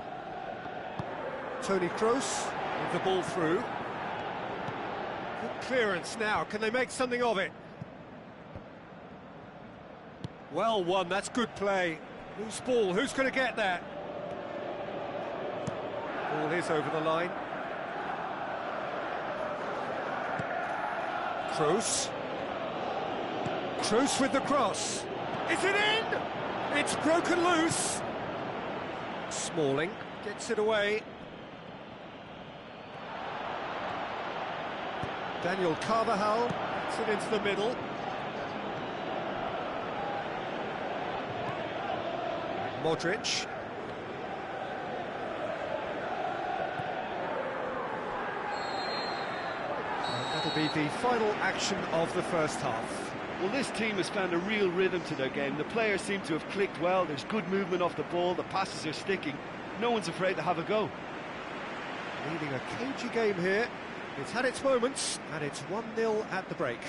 Toni Kroos with the ball through. Good clearance now, can they make something of it? Well won, that's good play. Loose ball, who's going to get that? Ball is over the line. Kroos. Kroos with the cross. Is it in? It's broken loose. Smalling gets it away. Daniel Carvajal gets it into the middle. Modric. And that'll be the final action of the first half. Well, this team has found a real rhythm to their game. The players seem to have clicked well. There's good movement off the ball. The passes are sticking. No one's afraid to have a go. Leading a cagey game here. It's had its moments, and it's 1-0 at the break.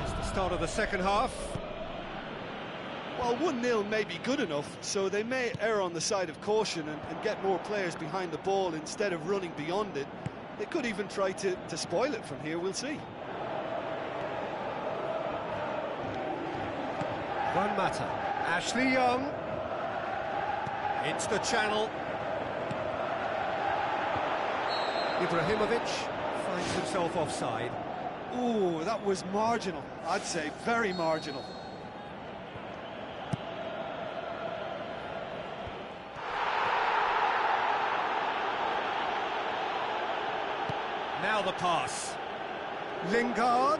It's the start of the second half. Well, 1-0 may be good enough, so they may err on the side of caution and get more players behind the ball instead of running beyond it. They could even try to spoil it from here, we'll see. Juan Mata, Ashley Young, into the channel. Ibrahimovic finds himself offside. Ooh, that was marginal, I'd say, very marginal. Now the pass. Lingard.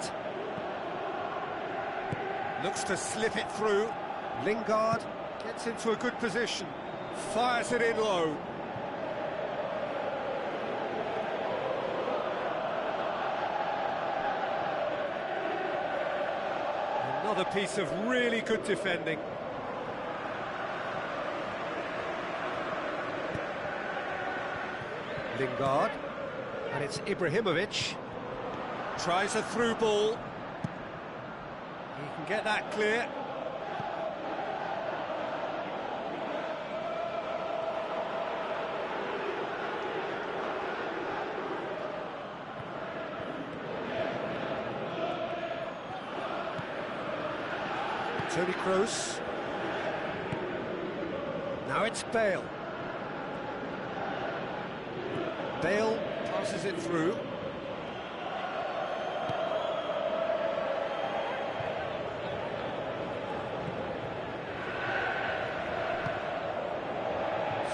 Looks to slip it through. Lingard gets into a good position. Fires it in low. Another piece of really good defending. Lingard. And it's Ibrahimovic. Tries a through ball. He can get that clear. Toni Kroos. Now it's Bale. Bale passes it through.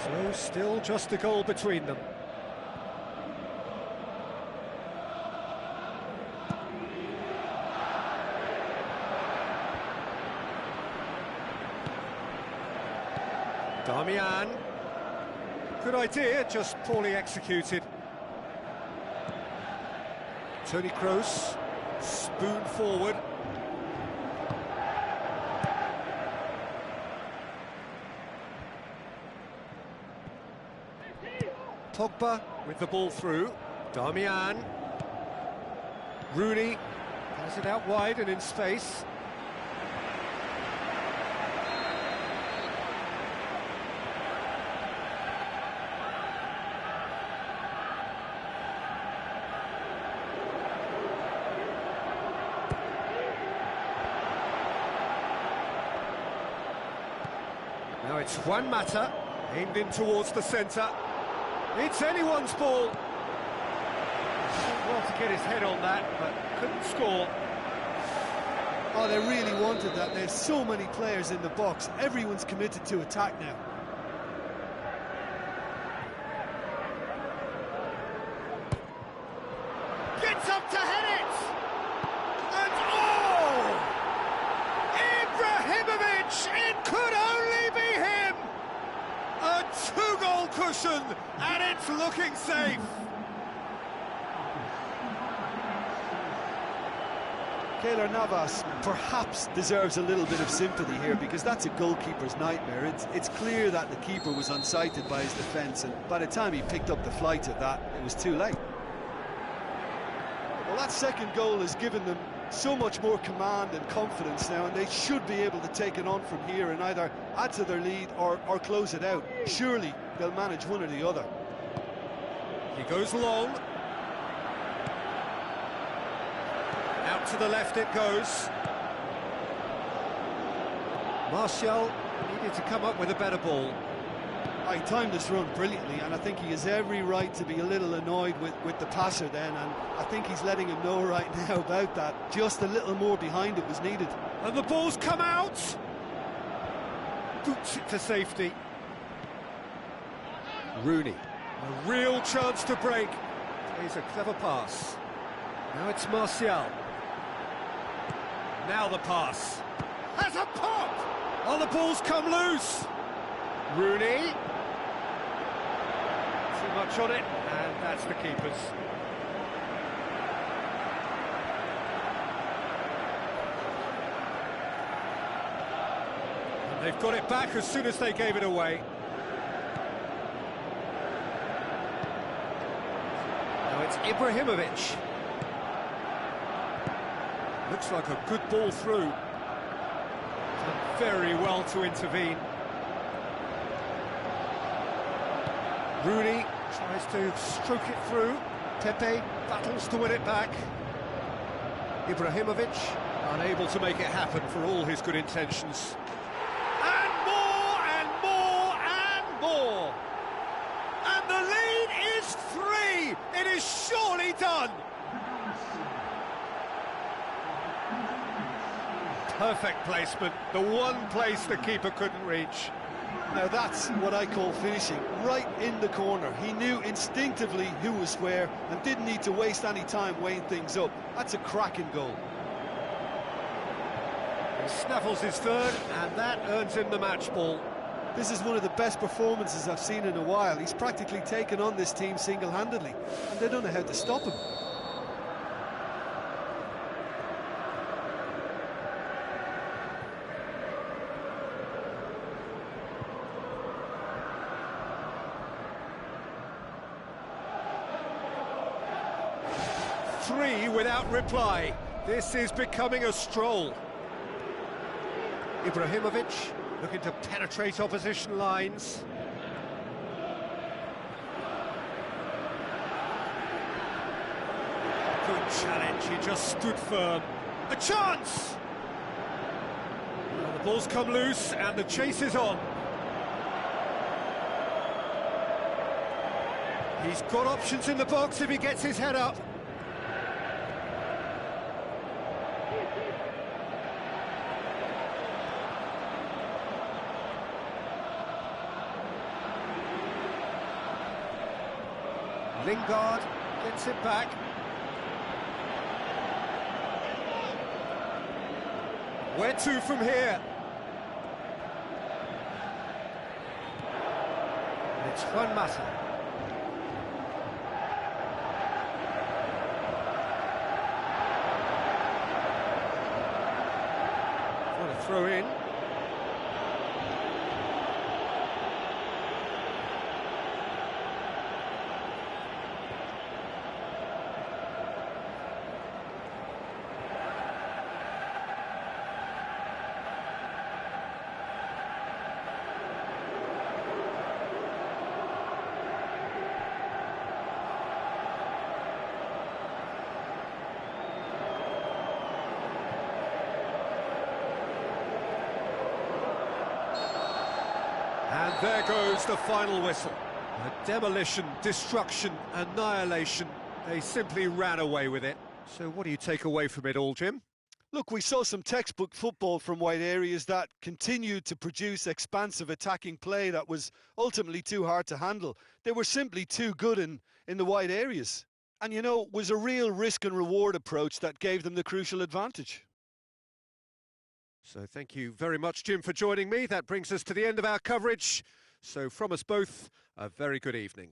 So still just a goal between them. Damian. Good idea, just poorly executed. Toni Kroos, spoon forward. Pogba with the ball through. Damian. Rooney has it out wide and in space. Now it's Juan Mata, aimed in towards the centre. It's anyone's ball. Well to get his head on that, but couldn't score. Oh, they really wanted that. There's so many players in the box. Everyone's committed to attack now. Gets up to head it! And oh! Ibrahimovic! It could only be him! A two-goal cushion, and it's looking safe. Keylor Navas perhaps deserves a little bit of sympathy here, because that's a goalkeeper's nightmare. It's clear that the keeper was unsighted by his defence, and by the time he picked up the flight of that, it was too late. Well, that second goal has given them so much more command and confidence now, and they should be able to take it on from here and either add to their lead or close it out. Surely they'll manage one or the other. He goes long. Out to the left it goes. Martial needed to come up with a better ball. He timed this run brilliantly, and I think he has every right to be a little annoyed with the passer then, and I think he's letting him know right now about that. Just a little more behind it was needed. And the ball's come out! Boots it to safety. Rooney, a real chance to break. Plays a clever pass. Now it's Martial. Now the pass. Has a pop! Oh, the ball's come loose! Rooney. Too much on it, and that's the keeper's. And they've got it back as soon as they gave it away. Now it's Ibrahimovic. Looks like a good ball through. Done very well to intervene. Rooney tries to stroke it through. Pepe battles to win it back. Ibrahimovic unable to make it happen for all his good intentions. And more and more and more. And the lead is 3. It is surely done. Perfect placement, the one place the keeper couldn't reach. Now that's what I call finishing, right in the corner. He knew instinctively who was where and didn't need to waste any time weighing things up. That's a cracking goal. He snaffles his third, and that earns him the match ball. This is one of the best performances I've seen in a while. He's practically taken on this team single-handedly, and they don't know how to stop him. Three without reply. This is becoming a stroll. Ibrahimovic looking to penetrate opposition lines. Good challenge, he just stood firm. A chance! Well, the ball's come loose and the chase is on. He's got options in the box if he gets his head up. Lingard gets it back. Where to from here? And it's Juan Mata. What a throw in. And there goes the final whistle. A demolition, destruction, annihilation. They simply ran away with it. So what do you take away from it all, Jim? Look, we saw some textbook football from wide areas that continued to produce expansive attacking play that was ultimately too hard to handle. They were simply too good in the wide areas. And, you know, it was a real risk and reward approach that gave them the crucial advantage. So thank you very much, Jim, for joining me. That brings us to the end of our coverage. So from us both, a very good evening.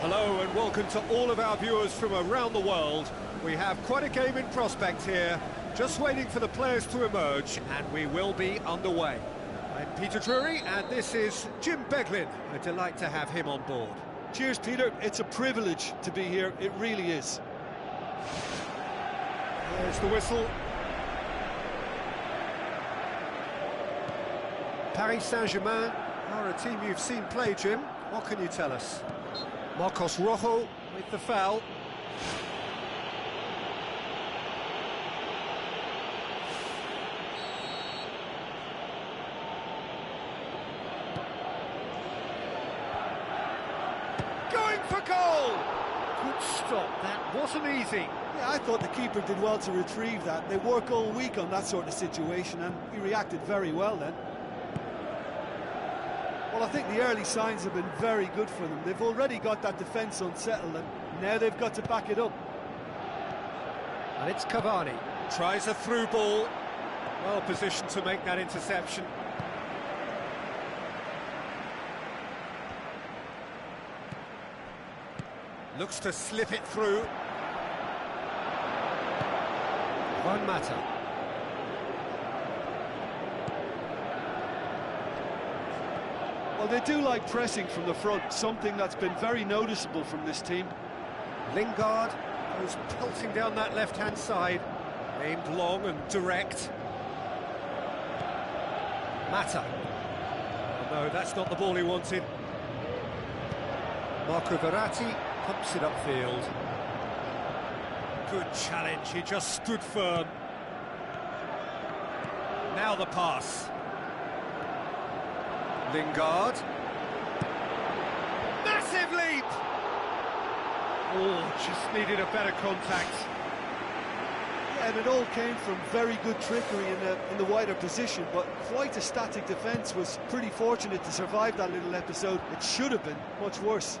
Hello and welcome to all of our viewers from around the world. We have quite a game in prospect here, just waiting for the players to emerge, and we will be underway. I'm Peter Drury, and this is Jim Beglin. A delight to have him on board. Cheers, Peter. It's a privilege to be here. It really is. There's the whistle. Paris Saint-Germain are a team you've seen play, Jim. What can you tell us? Marcos Rojo with the foul. Going for goal! Good stop, that wasn't easy. Yeah, I thought the keeper did well to retrieve that. They work all week on that sort of situation, and he reacted very well then. Well, I think the early signs have been very good for them. They've already got that defence unsettled, and now they've got to back it up. And it's Cavani. Tries a through ball. Well positioned to make that interception. Looks to slip it through. Juan Mata. Well, they do like pressing from the front, something that's been very noticeable from this team. Lingard goes pelting down that left-hand side. Aimed long and direct. Mata. Oh, no, that's not the ball he wanted. Marco Verratti pumps it upfield. Good challenge, he just stood firm. Now the pass. Lingard. Massive leap! Oh, just needed a better contact. And it all came from very good trickery in the wider position, but quite a static defence. Was pretty fortunate to survive that little episode. It should have been much worse.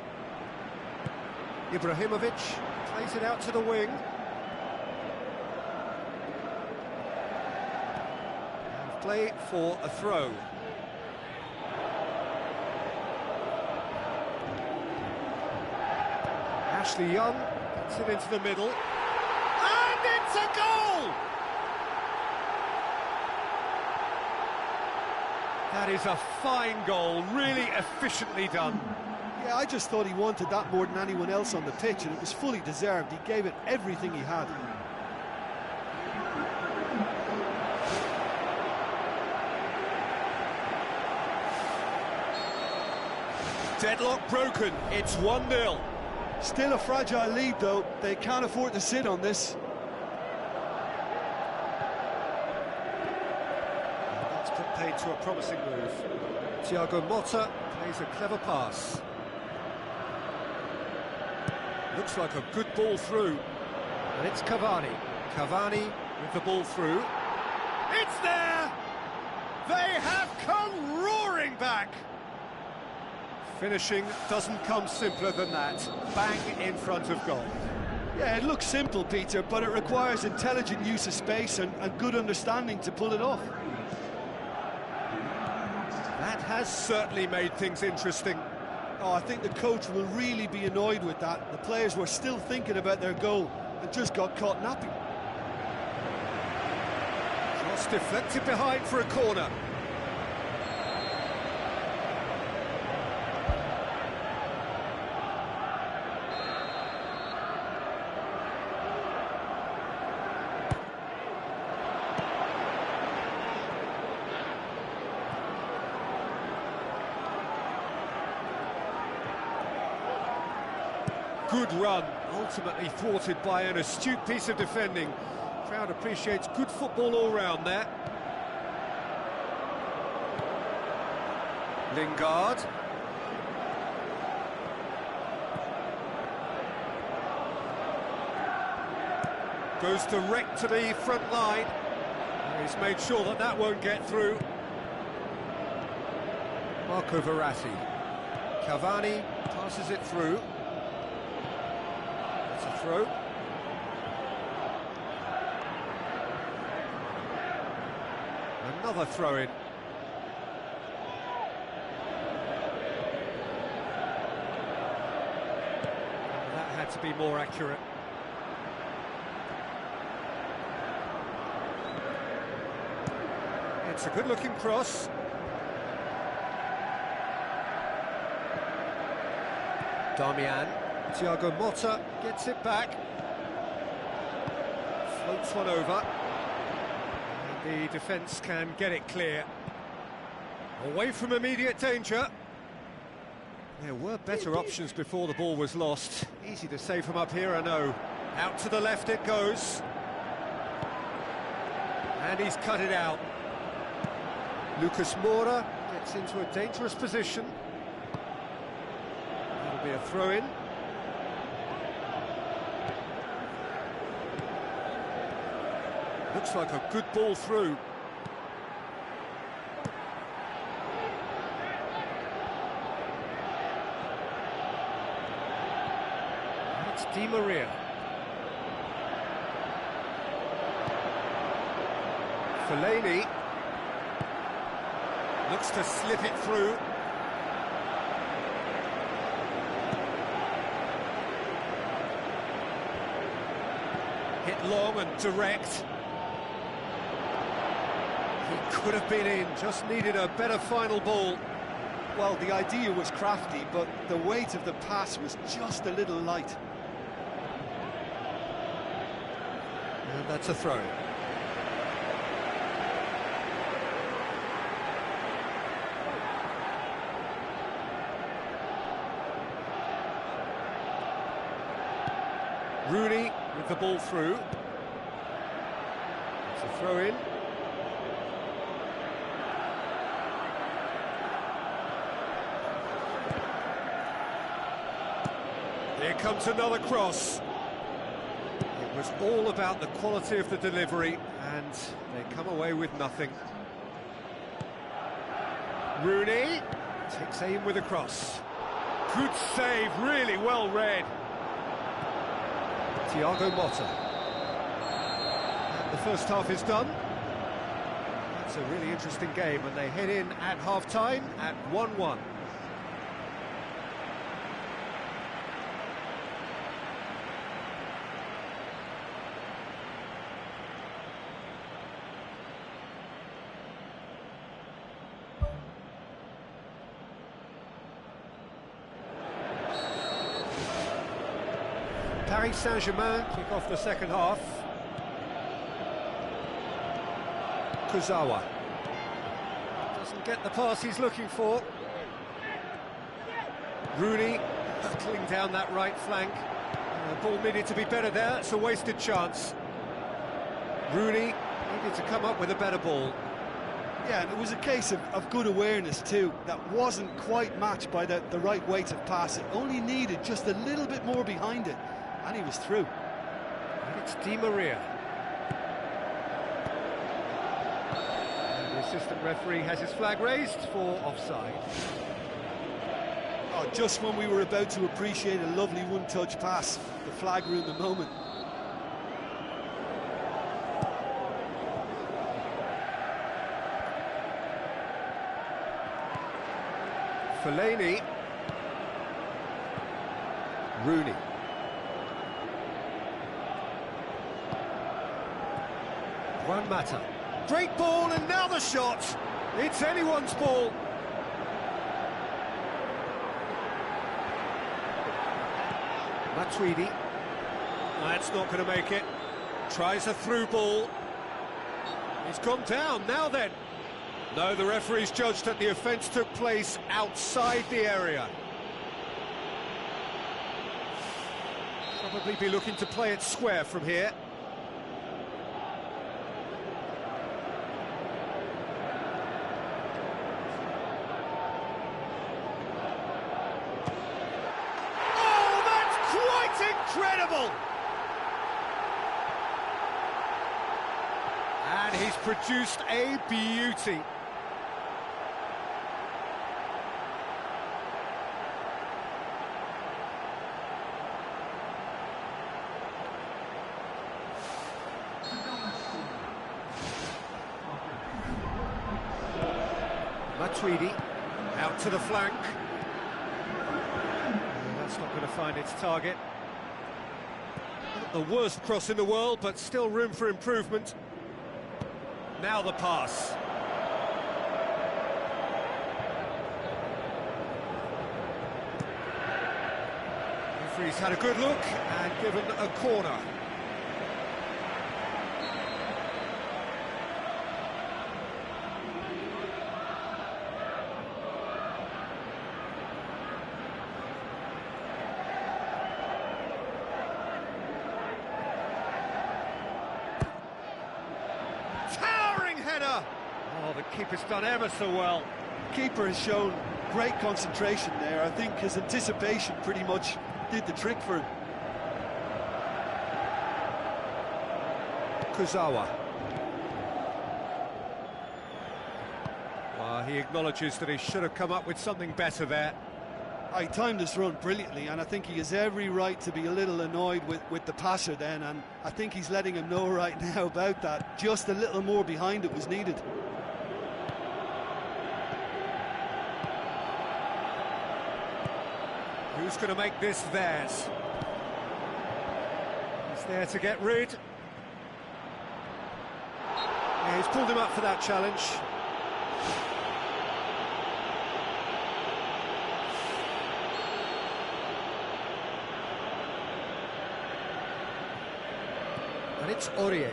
Ibrahimovic plays it out to the wing. And play for a throw. Ashley Young gets it into the middle. And it's a goal! That is a fine goal, really efficiently done. Yeah, I just thought he wanted that more than anyone else on the pitch, and it was fully deserved. He gave it everything he had. Deadlock broken, it's 1-0. Still a fragile lead, though. They can't afford to sit on this. That's put paid to a promising move. Thiago Motta plays a clever pass. Looks like a good ball through. And it's Cavani. Cavani with the ball through. It's there! They have come roaring back! Finishing doesn't come simpler than that. Bang in front of goal. Yeah, it looks simple, Peter, but it requires intelligent use of space and good understanding to pull it off. That has certainly made things interesting. Oh, I think the coach will really be annoyed with that. The players were still thinking about their goal and just got caught napping. Cross deflected behind for a corner. Good run, ultimately thwarted by an astute piece of defending. Crowd appreciates good football all round there. Lingard. Goes direct to the front line. He's made sure that that won't get through. Marco Verratti. Cavani passes it through. Throw. Another throw-in. That had to be more accurate. It's a good-looking cross. Damian. Thiago Motta gets it back. Floats one over. And the defence can get it clear. Away from immediate danger. There were better options before the ball was lost. Easy to say from up here, I know. Out to the left it goes. And he's cut it out. Lucas Moura gets into a dangerous position. That'll be a throw-in. Looks like a good ball through. It's Di Maria. Fellaini looks to slip it through. Hit long and direct. He could have been in, just needed a better final ball. Well, the idea was crafty, but the weight of the pass was just a little light. And that's a throw. Rooney with the ball through. It's a throw in. Here comes another cross. It was all about the quality of the delivery, and they come away with nothing. Rooney takes aim with a cross. Good save, really well read. Thiago Motta. And the first half is done. It's a really interesting game, and they head in at half-time at 1-1. Paris Saint-Germain kick off the second half. Kurzawa doesn't get the pass he's looking for. Rooney hurtling down that right flank. The ball needed to be better there, it's a wasted chance. Rooney needed to come up with a better ball. Yeah, and it was a case of good awareness too. That wasn't quite matched by the right weight of pass. It only needed just a little bit more behind it, and he was through. And it's Di Maria. And the assistant referee has his flag raised for offside. Oh, just when we were about to appreciate a lovely one-touch pass, the flag ruined the moment. Fellaini. Rooney. Juan Mata. Great ball, and now the shot. It's anyone's ball. Matuidi. That's not going to make it. Tries a through ball. He's gone down. Now then. No, the referee's judged that the offence took place outside the area. Probably be looking to play it square from here. Oh, that's quite incredible! And he's produced a beauty. Matuidi out to the flank. That's not going to find its target. Not the worst cross in the world, but still room for improvement. Now the pass. Referee's had a good look and given a corner. Oh, the keeper's done ever so well. The keeper has shown great concentration there. I think his anticipation pretty much did the trick for him. Kurzawa. Well, he acknowledges that he should have come up with something better there. He timed this run brilliantly, and I think he has every right to be a little annoyed with the passer then, and I think he's letting him know right now about that. Just a little more behind it was needed. Who's going to make this theirs? He's there to get rid. Yeah, he's pulled him up for that challenge. And it's Aurier.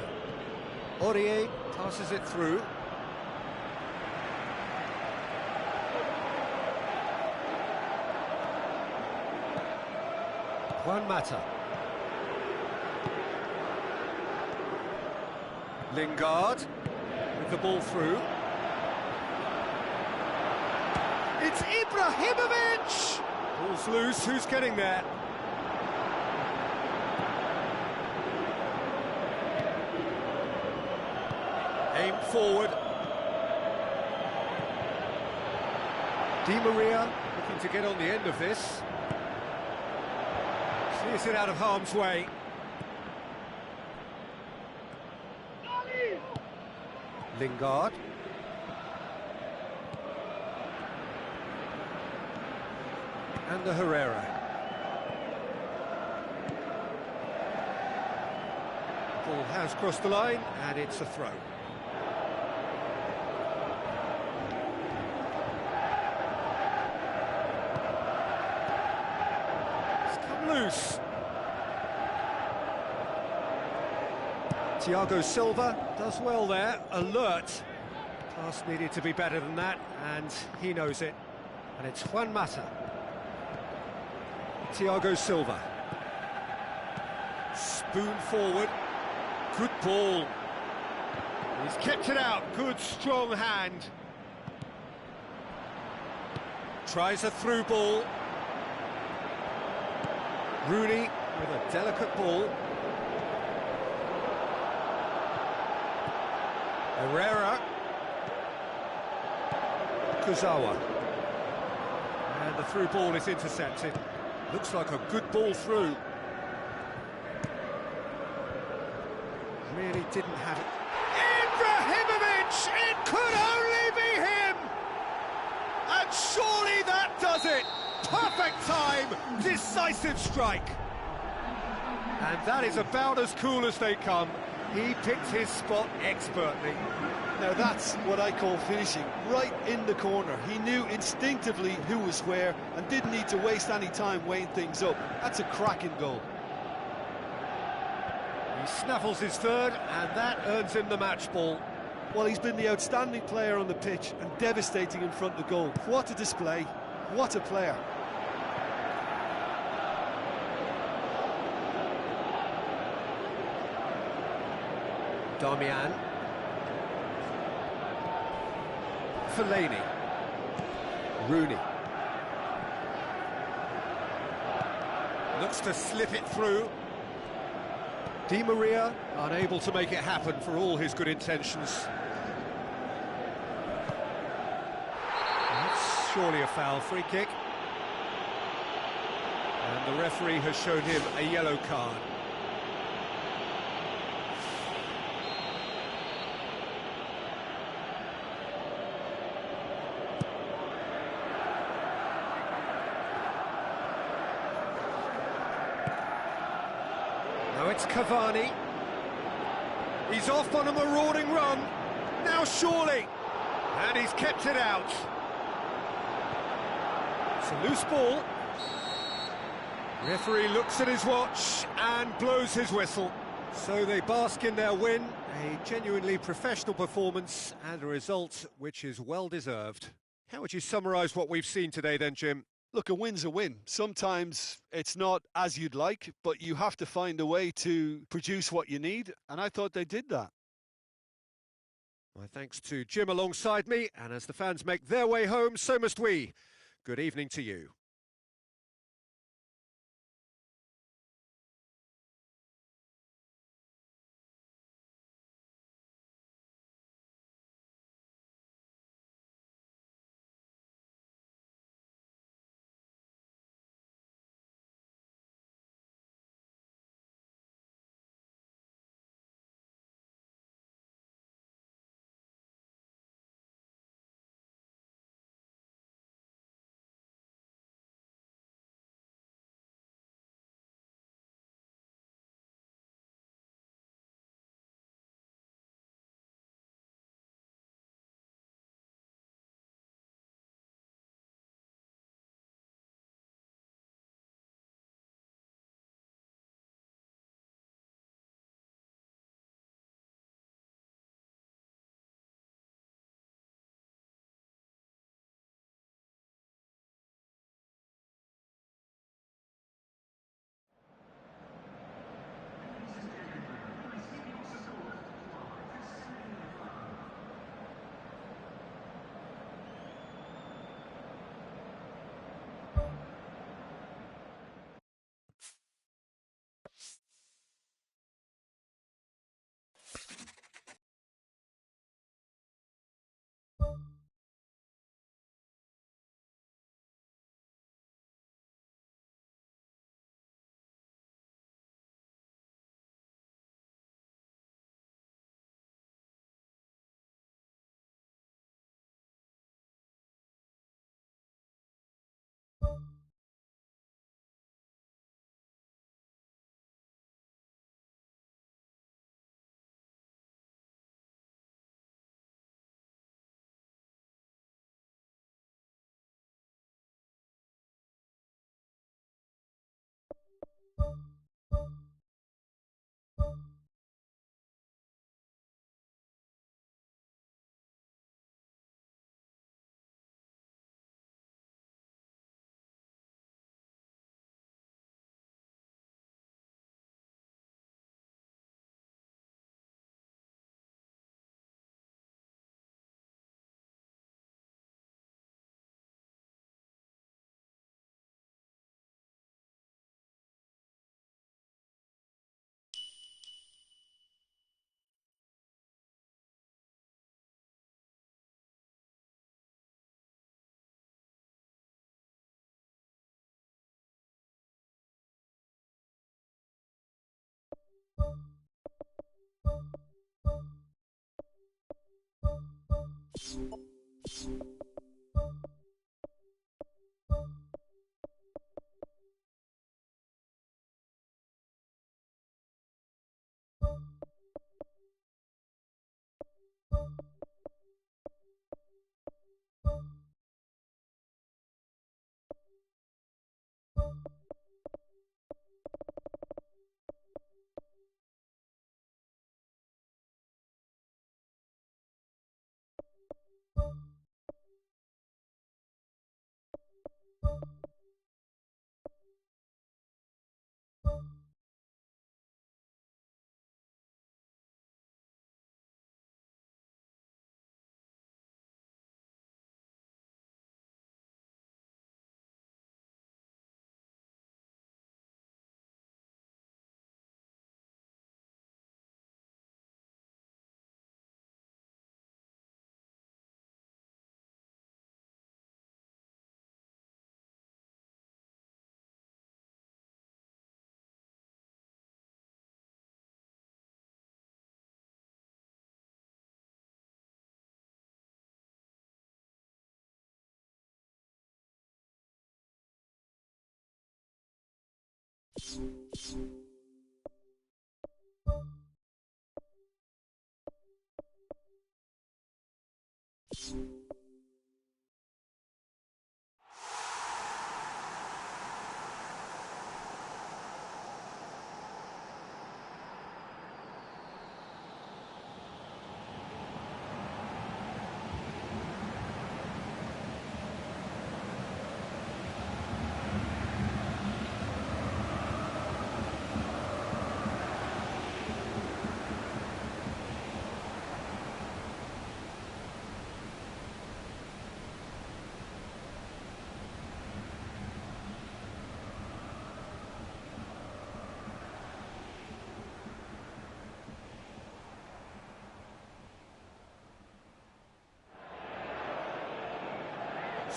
Aurier passes it through. Juan Mata. Lingard with the ball through. It's Ibrahimovic! Ball's loose, who's getting there? Aimed forward. Di Maria looking to get on the end of this. Clears it out of harm's way. Lingard. And the Herrera. Ball has crossed the line, and it's a throw. It's come loose. Thiago Silva does well there, alert. Pass needed to be better than that, and he knows it. And it's Juan Mata. Thiago Silva. Spoon forward. Good ball. He's kept it out. Good, strong hand. Tries a through ball. Rooney with a delicate ball. Herrera. Kuzawa. And the through ball is intercepted. Looks like a good ball through. Really didn't have it. Ibrahimovic! It could only be him! And surely that does it! Perfect time! Decisive strike! And that is about as cool as they come. He picked his spot expertly. Now that's what I call finishing, right in the corner. He knew instinctively who was where and didn't need to waste any time weighing things up. That's a cracking goal. He snaffles his third, and that earns him the match ball. Well, he's been the outstanding player on the pitch and devastating in front of goal. What a display, what a player. Darmian. Fellaini. Rooney. Looks to slip it through. Di Maria unable to make it happen for all his good intentions. That's surely a foul, free kick. And the referee has shown him a yellow card. Now it's Cavani. He's off on a marauding run. Now surely. And he's kept it out. It's a loose ball. Referee looks at his watch and blows his whistle. So they bask in their win. A genuinely professional performance and a result which is well deserved. How would you summarise what we've seen today then, Jim? Look, a win's a win. Sometimes it's not as you'd like, but you have to find a way to produce what you need, and I thought they did that. My thanks to Jim alongside me, and as the fans make their way home, so must we. Good evening to you.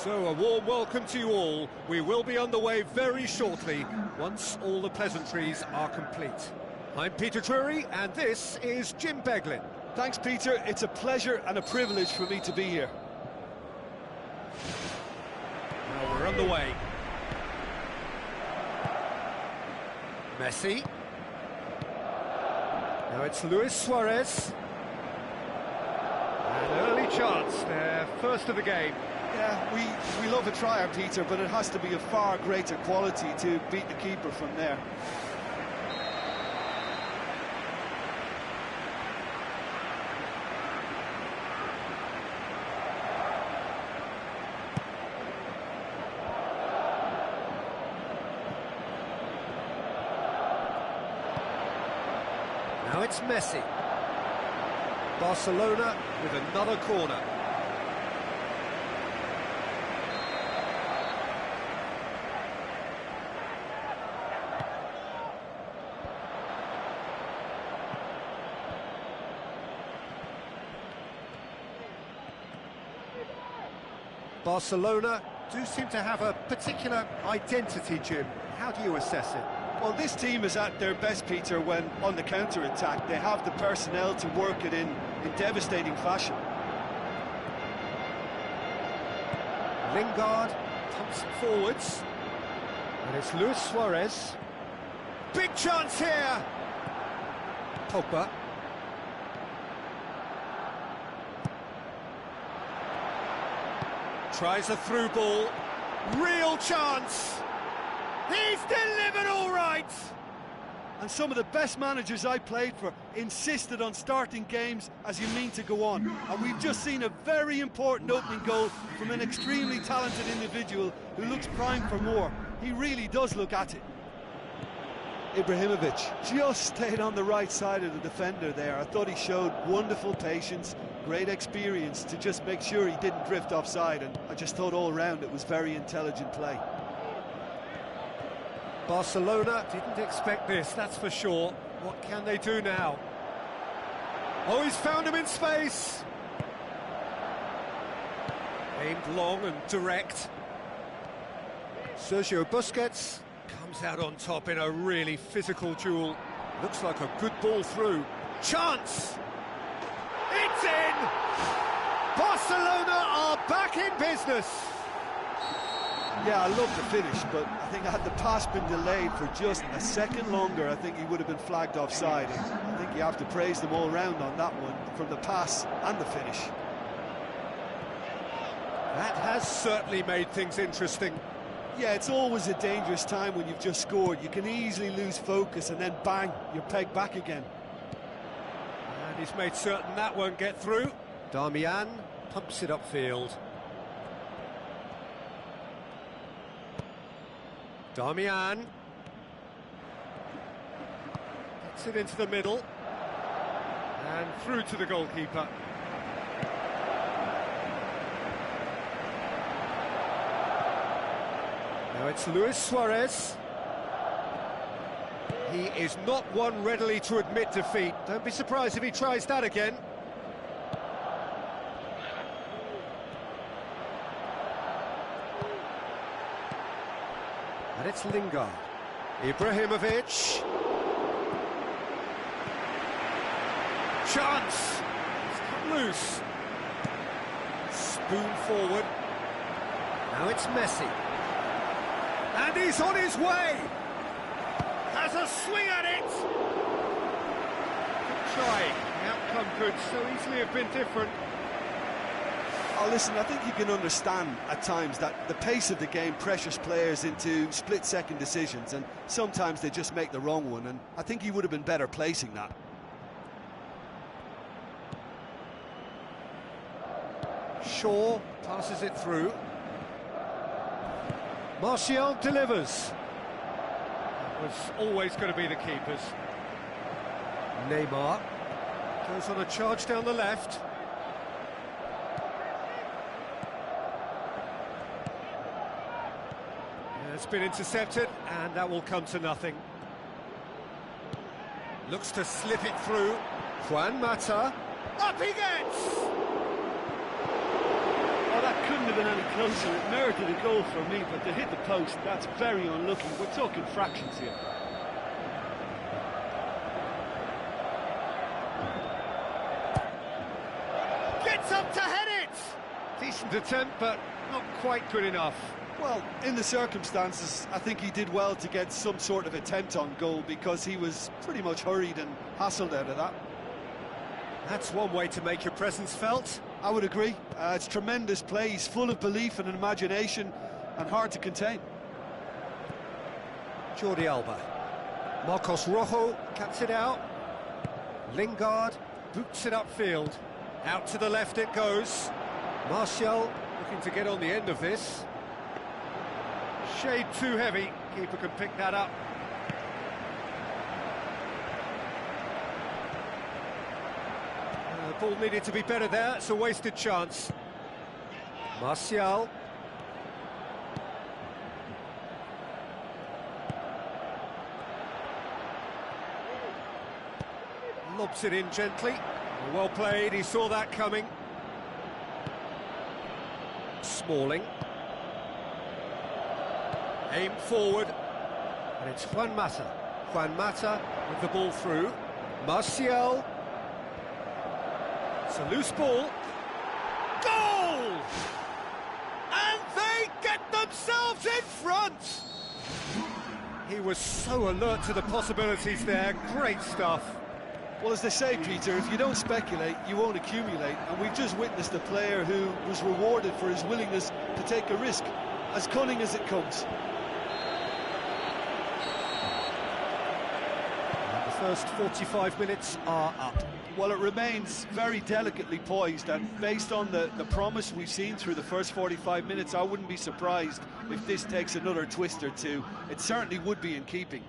So, a warm welcome to you all. We will be underway very shortly, once all the pleasantries are complete. I'm Peter Drury, and this is Jim Beglin. Thanks, Peter. It's a pleasure and a privilege for me to be here. Now we're underway. Messi. Now it's Luis Suarez. An early chance, their first of the game. Yeah, we love a trier, Peter, but it has to be of far greater quality to beat the keeper from there. Now it's Messi. Barcelona with another corner. Barcelona do seem to have a particular identity, Jim. How do you assess it? Well, this team is at their best, Peter, when on the counter-attack. They have the personnel to work it in devastating fashion. Lingard pumps it forwards. And it's Luis Suarez. Big chance here! Pogba. Tries a through ball. Real chance! He's delivered all right! And some of the best managers I played for insisted on starting games as you mean to go on. And we've just seen a very important opening goal from an extremely talented individual who looks primed for more. He really does look at it. Ibrahimovic just stayed on the right side of the defender there. I thought he showed wonderful patience, great experience to just make sure he didn't drift offside, and I just thought all round it was very intelligent play. Barcelona didn't expect this, that's for sure. What can they do now? Oh, he's found him in space! Aimed long and direct. Sergio Busquets comes out on top in a really physical duel. Looks like a good ball through. Chance! It's in! Barcelona are back in business! Yeah, I love the finish, but I think had the pass been delayed for just a second longer, I think he would have been flagged offside. I think you have to praise them all round on that one, from the pass and the finish. That has certainly made things interesting. Yeah, it's always a dangerous time when you've just scored. You can easily lose focus and then bang, you're pegged back again. And he's made certain that won't get through. Darmian pumps it upfield. Darmian gets it into the middle and through to the goalkeeper. Now it's Luis Suarez. He is not one readily to admit defeat. Don't be surprised if he tries that again. And it's Lingard. Ibrahimovic. Chance! It's cut loose. Spoon forward. Now it's Messi. And he's on his way! Has a swing at it! Good try. The outcome could so easily have been different. Oh, listen, I think you can understand at times that the pace of the game pressures players into split-second decisions, and sometimes they just make the wrong one, and I think he would have been better placing that. Shaw passes it through. Martial delivers. That was always going to be the keepers. Neymar goes on a charge down the left. It's been intercepted, and that will come to nothing. Looks to slip it through. Juan Mata. Up he gets! Oh, that couldn't have been any closer. It merited a goal for me, but to hit the post, that's very unlucky. We're talking fractions here. Gets up to head it! Decent attempt, but not quite good enough. Well, in the circumstances, I think he did well to get some sort of attempt on goal because he was pretty much hurried and hassled out of that. That's one way to make your presence felt. I would agree. It's tremendous play. He's full of belief and imagination and hard to contain. Jordi Alba. Marcos Rojo cuts it out. Lingard boots it upfield. Out to the left it goes. Martial looking to get on the end of this. Shade too heavy. Keeper can pick that up. Ball needed to be better there. It's a wasted chance. Martial. Lobs it in gently. Well played, he saw that coming. Smalling. Aim forward. And it's Juan Mata. Juan Mata with the ball through. Martial. It's a loose ball. Goal! And they get themselves in front! He was so alert to the possibilities there. Great stuff. Well, as they say, Peter, if you don't speculate, you won't accumulate. And we've just witnessed a player who was rewarded for his willingness to take a risk, as cunning as it comes. And the first 45 minutes are up. Well, it remains very delicately poised, and based on the promise we've seen through the first 45 minutes, I wouldn't be surprised if this takes another twist or two. It certainly would be in keeping.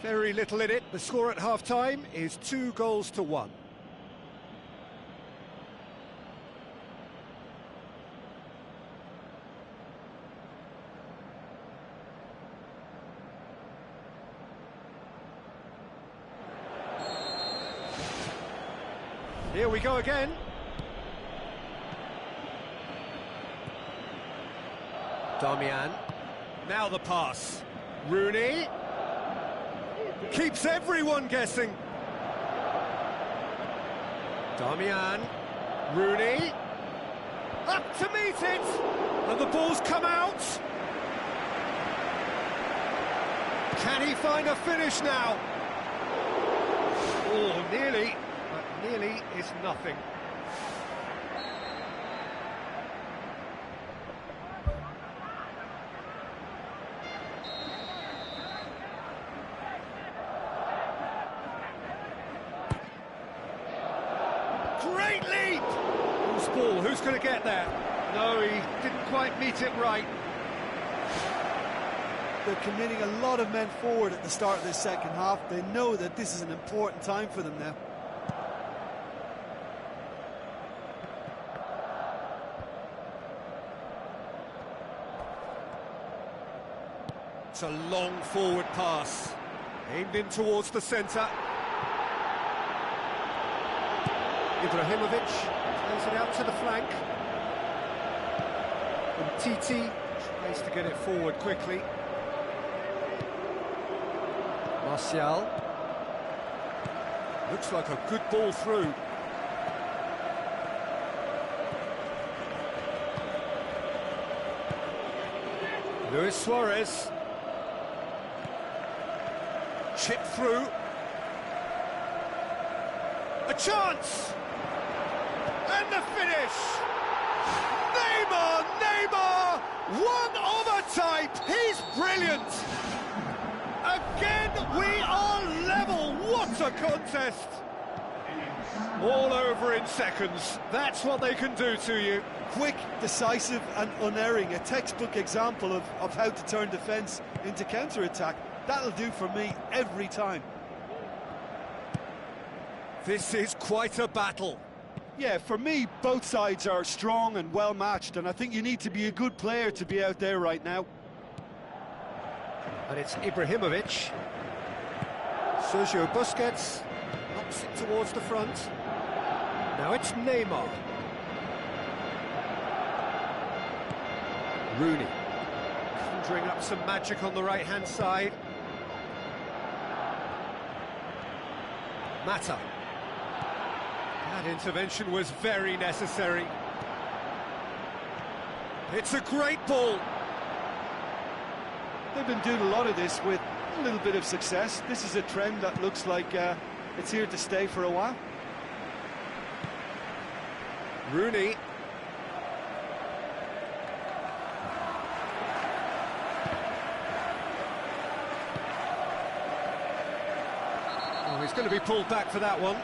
Very little in it. The score at half-time is 2-1. Here we go again. Darmian. Now the pass. Rooney. Keeps everyone guessing. Damian, Rooney, up to meet it, and the ball's come out. Can he find a finish now? Oh, nearly, but nearly is nothing. Great leap! Who's ball? Who's going to get there? No, he didn't quite meet it right. They're committing a lot of men forward at the start of this second half. They know that this is an important time for them now. It's a long forward pass, aimed in towards the centre. Ibrahimovic plays it out to the flank. And Titi tries to get it forward quickly. Martial. Looks like a good ball through. Luis Suarez. Chip through. A chance! And the finish! Neymar! One of a type! He's brilliant! Again, we are level! What a contest! All over in seconds. That's what they can do to you. Quick, decisive and unerring. A textbook example of how to turn defence into counter-attack. That'll do for me every time. This is quite a battle. Yeah, for me, both sides are strong and well-matched, and I think you need to be a good player to be out there right now. And it's Ibrahimovic. Sergio Busquets knocks it towards the front. Now it's Neymar. Rooney conjuring up some magic on the right-hand side. Mata. That intervention was very necessary. It's a great ball. They've been doing a lot of this with a little bit of success. This is a trend that looks like it's here to stay for a while. Rooney. Oh, he's going to be pulled back for that one.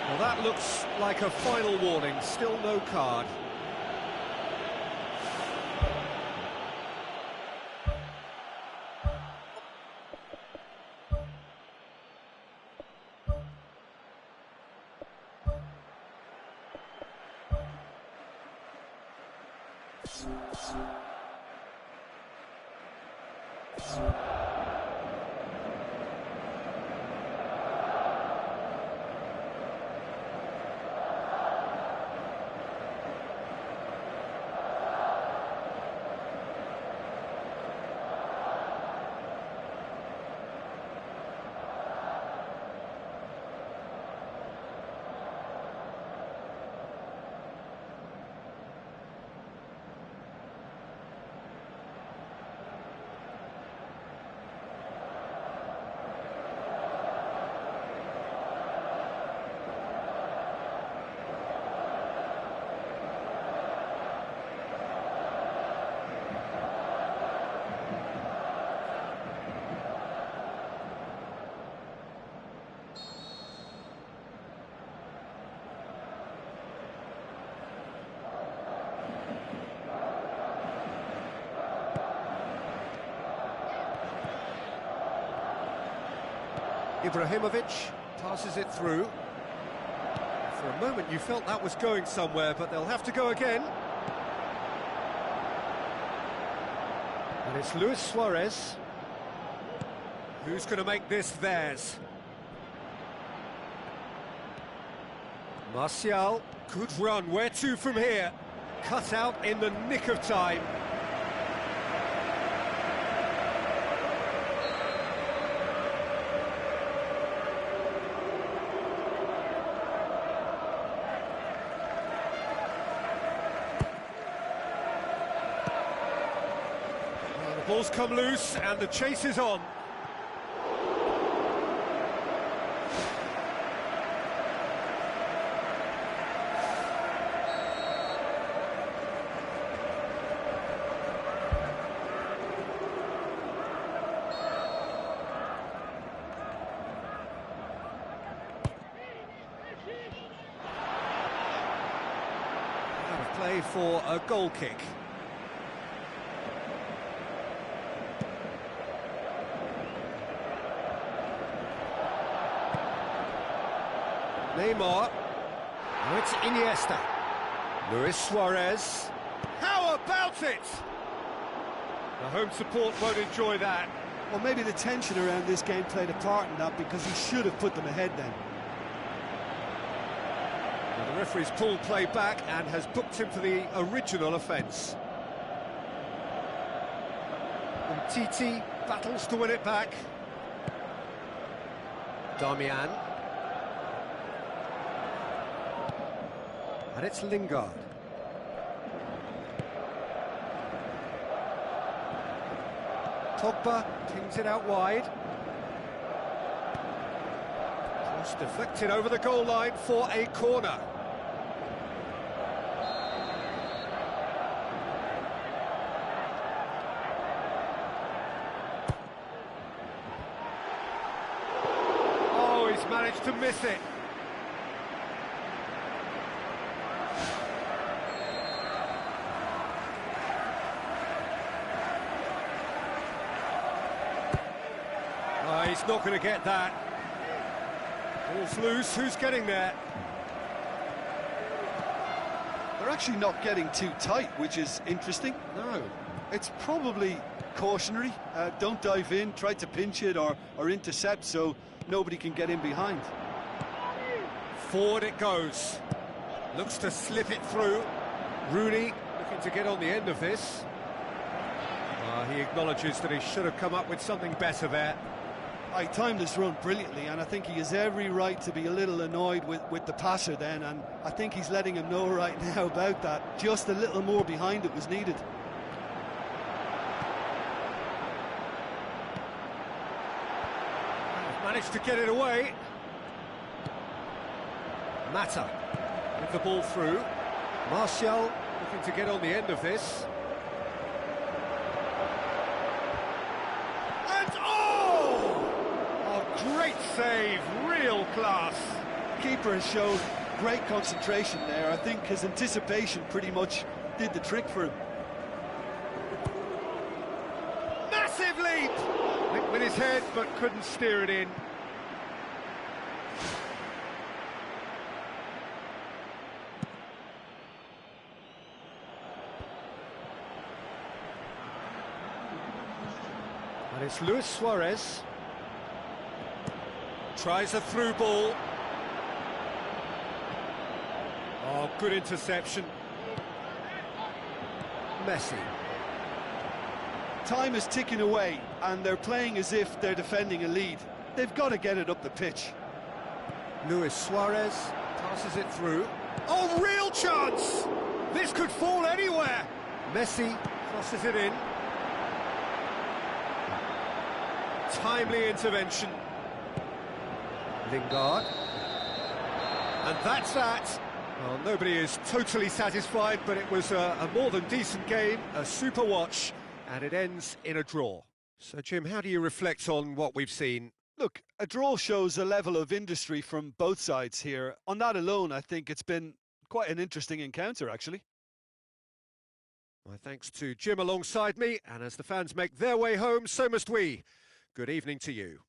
Well, that looks like a final warning. Still no card. Ibrahimovic passes it through. For a moment you felt that was going somewhere, but they'll have to go again. And it's Luis Suarez who's going to make this theirs. Martial, good run. Where to from here? Cut out in the nick of time. Ball's come loose and the chase is on. Out of play for a goal kick. Neymar. Now it's Iniesta. Luis Suarez. How about it? The home support won't enjoy that. Well, maybe the tension around this game played a part in that, because he should have put them ahead then. Well, the referee's pulled play back and has booked him for the original offence. And Titi battles to win it back. Damian. And it's Lingard. Pogba pings it out wide. Cross deflected over the goal line for a corner. Oh, he's managed to miss it. He's not going to get that. Ball's loose, who's getting there? They're actually not getting too tight, which is interesting. No. It's probably cautionary. Don't dive in, try to pinch it or intercept so nobody can get in behind. Forward it goes. Looks to slip it through. Rooney looking to get on the end of this. He acknowledges that he should have come up with something better there. I timed this run brilliantly, and I think he has every right to be a little annoyed with the passer then, and I think he's letting him know right now about that. Just a little more behind it was needed. Managed to get it away. Mata with the ball through. Martial looking to get on the end of this. Great save, real class. Keeper has shown great concentration there. I think his anticipation pretty much did the trick for him. Massive leap! Went with his head but couldn't steer it in. And it's Luis Suarez. Tries a through ball. Oh, good interception. Messi. Time is ticking away, and they're playing as if they're defending a lead. They've got to get it up the pitch. Luis Suarez passes it through. Oh, real chance! This could fall anywhere. Messi crosses it in. Timely intervention. Lingard. And that's that. Well, nobody is totally satisfied, but it was a more than decent game, a super watch, and it ends in a draw. So, Jim, how do you reflect on what we've seen? Look, a draw shows a level of industry from both sides here. On that alone, I think it's been quite an interesting encounter, actually. My thanks to Jim alongside me, and as the fans make their way home, so must we. Good evening to you.